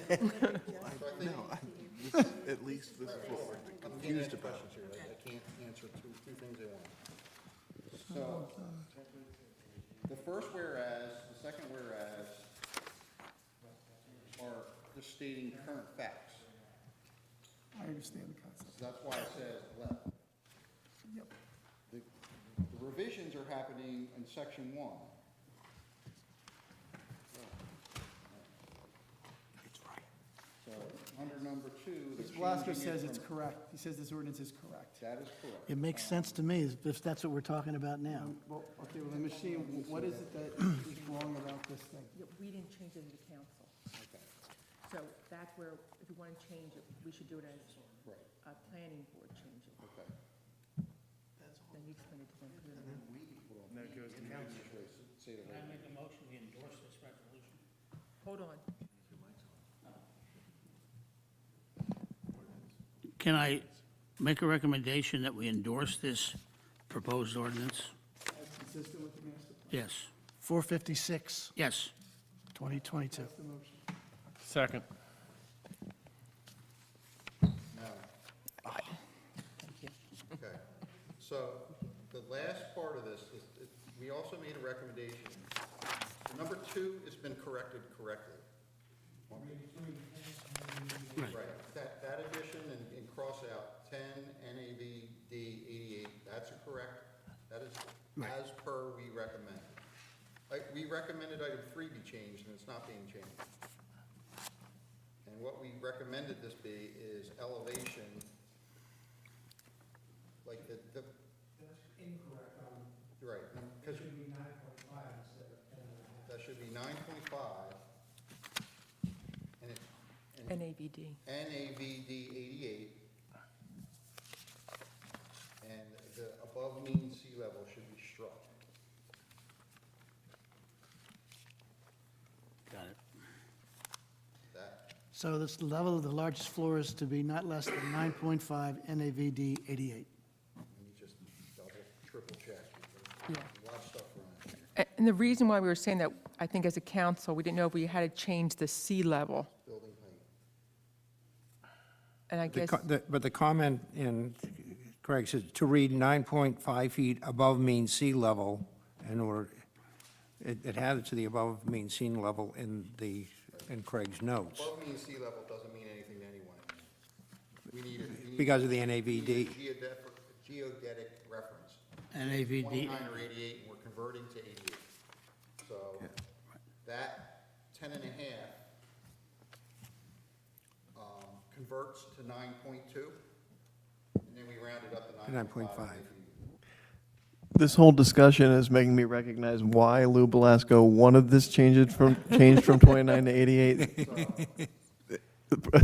At least this is what we're I'm confused getting about. questions here, I can't answer two things at once. So, the first whereas, the second whereas are just stating current facts. I understand the concept. So that's why it says 11. Yep. The revisions are happening in section 1. So, under number 2, the Mr. Velasco changing it says it's from- correct. He says this ordinance is correct. That is correct. It makes sense to me if that's what we're talking about now. Well, okay, well, the machine, what is it that is wrong about this thing? We didn't change it in the council. So that's where, if you want to change it, we should do it as a planning board change it. Okay. Then you explain it to them. Say the word. make a motion, we endorse this resolution. Hold on. Can I make a recommendation that we endorse this proposed ordinance? That's consistent with the master plan. Yes. 456, Yes. 2022. That's the motion. Second. Okay, so the last part of this is, we also made a recommendation. Number 2 has been corrected correctly. Right, that addition and cross out 10 NAVD 88, that's correct. That is as per we recommended. We recommended item 3 be changed, and it's not being changed. And what we recommended this be is elevation Like the. That's incorrect. Right, because. It should be 9.5 instead of 10.5. That should be 9.5. And it. NAVD. NAVD 88. And the above mean sea level should be struck. Got it. That, So this level of the largest floor is to be not less than 9.5 NAVD 88. let me just double, triple check. Because Yeah. there's a lot of stuff around here. And the reason why we were saying that, I think as a council, we didn't know if we had to change the sea level. Building height. And I guess, But the comment in, Craig says, to read 9.5 feet above mean sea level, in order, it had it to the above mean sea level in Craig's notes, Above mean sea level doesn't mean anything to anyone. We need a. because of the we need NAVD. a geodetic reference. NAVD. 29 or 88, and we're converting to 88. So that 10 and a half converts to 9.2, and then we round it up to 9.5. 9.5. This whole discussion is making me recognize why Lou Belasco wanted this changed from 29 to 88.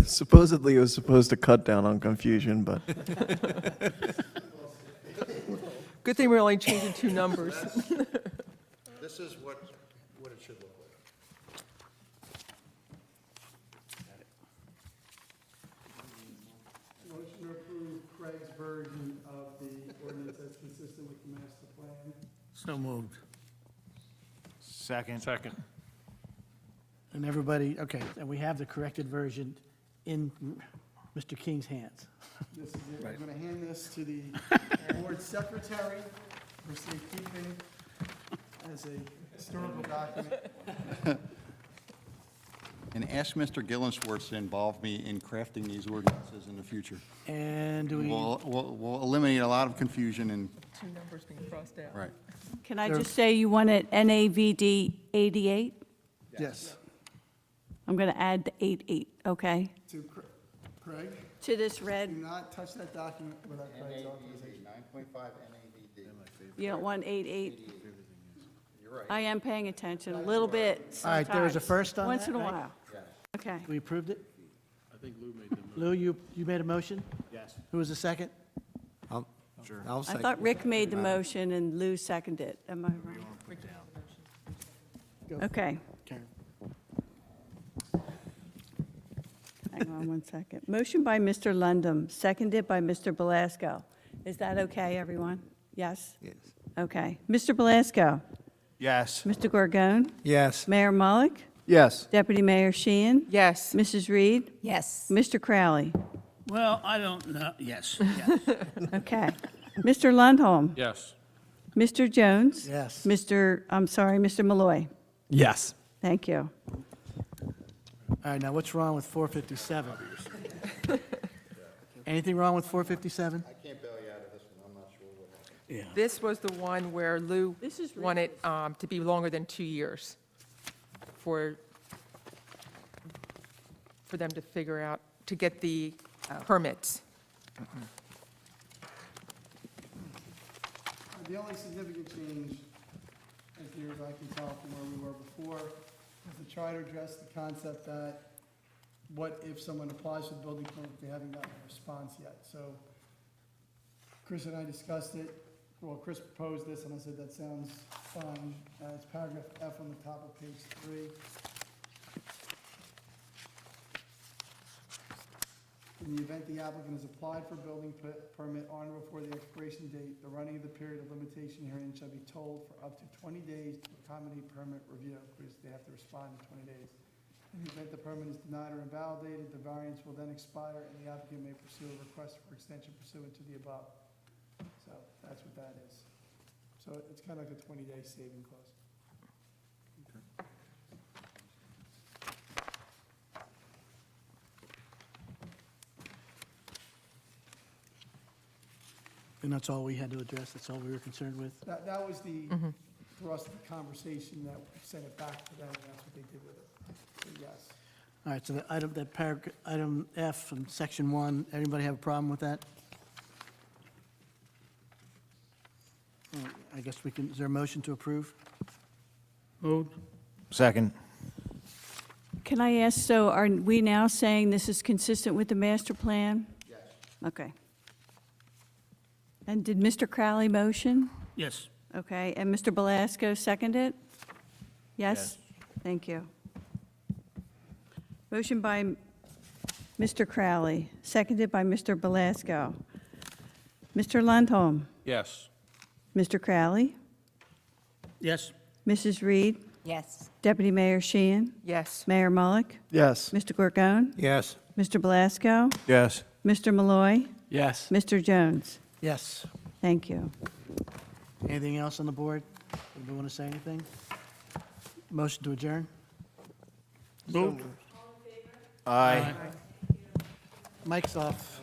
Supposedly, it was supposed to cut down on confusion, but good thing we're only changing two numbers. This is what it should look like. Motion to approve Craig's version of the ordinance that's consistent with the master plan. So moved. Second. Second. And everybody, okay, and we have the corrected version in Mr. King's hands. This is it. I'm going to hand this to the board secretary for safekeeping as a historical document. And ask Mr. Gillensworth to involve me in crafting these ordinances in the future. And do we, We'll eliminate a lot of confusion and, Two numbers being crossed out. right. Can I just say you want it NAVD 88? yes. I'm going to add the 88, okay? To Craig, To this do red, not touch that document without Craig's authorization. 9.5 NAVD. you don't want 88? You're right. I am paying attention a little bit All right, there was a sometimes, first on once that, in a right? while. Okay. We approved it? I think Lou made the motion. Lou, you made a motion? Yes. Who was the second? I'll I second. thought Rick made the motion and Lou seconded it. Am I right? Okay. Karen. Hang on one second. Motion by Mr. Lundum, seconded by Mr. Belasco. Is that okay, everyone? Yes? Yes. Okay. Mr. Belasco? Yes. Mr. Gorgone? Yes. Mayor Mullick? yes. Deputy Mayor Sheehan? Yes. Mrs. Reed? Yes. Mr. Crowley? Well, I don't know, yes, yes. Okay. Mr. Lundholm? Yes. Mr. Jones? Yes. Mr. Malloy? Yes. Thank you. All right, now what's wrong with 457? Anything wrong with 457? I can't bail you out of this one, I'm not sure what happened. Yeah. This was the one where Lou This is wanted to be longer than 2 years for them to figure out, to get the permits. The only significant change, as near as I can tell from where we were before, is to try to address the concept that what if someone applies for the building permit, they haven't gotten a response yet? So Chris and I discussed it. Well, Chris proposed this, and I said, that sounds fine. It's paragraph F on the top of page 3. In the event the applicant has applied for a building permit on or before the expiration date, the running of the period of limitation herein shall be told for up to 20 days to accommodate permit review, because they have to respond in 20 days. In the event the permit is denied or invalidated, the variance will then expire, and the applicant may pursue a request for extension pursuant to the above. So that's what that is. So it's kind of like a 20-day saving clause. And that's all we had to address, that's all we were concerned with? That was the thrust of the conversation that sent it back to them, and that's what they did with it. So yes. All right, so the item, that paragraph, item F from section 1, anybody have a problem with that? I guess we can, is there a motion to approve? Moved. Second. Can I ask, so are we now saying this is consistent with the master plan? Yes. Okay. And did Mr. Crowley motion? Yes. Okay, and Mr. Belasco second it? Yes? Thank you. Motion by Mr. Crowley, seconded by Mr. Belasco. Mr. Lundholm, Yes. Mr. Crowley, Yes. Mrs. Reed, Yes. Deputy Mayor Sheehan, Yes. Mayor Mullick, Yes. Mr. Gorgon, Yes. Mr. Belasco, Yes. Mr. Malloy, Yes. Mr. Jones. Yes. Thank you. Anything else on the board? Anybody want to say anything? Motion to adjourn? Moved. Aye. Mike's off.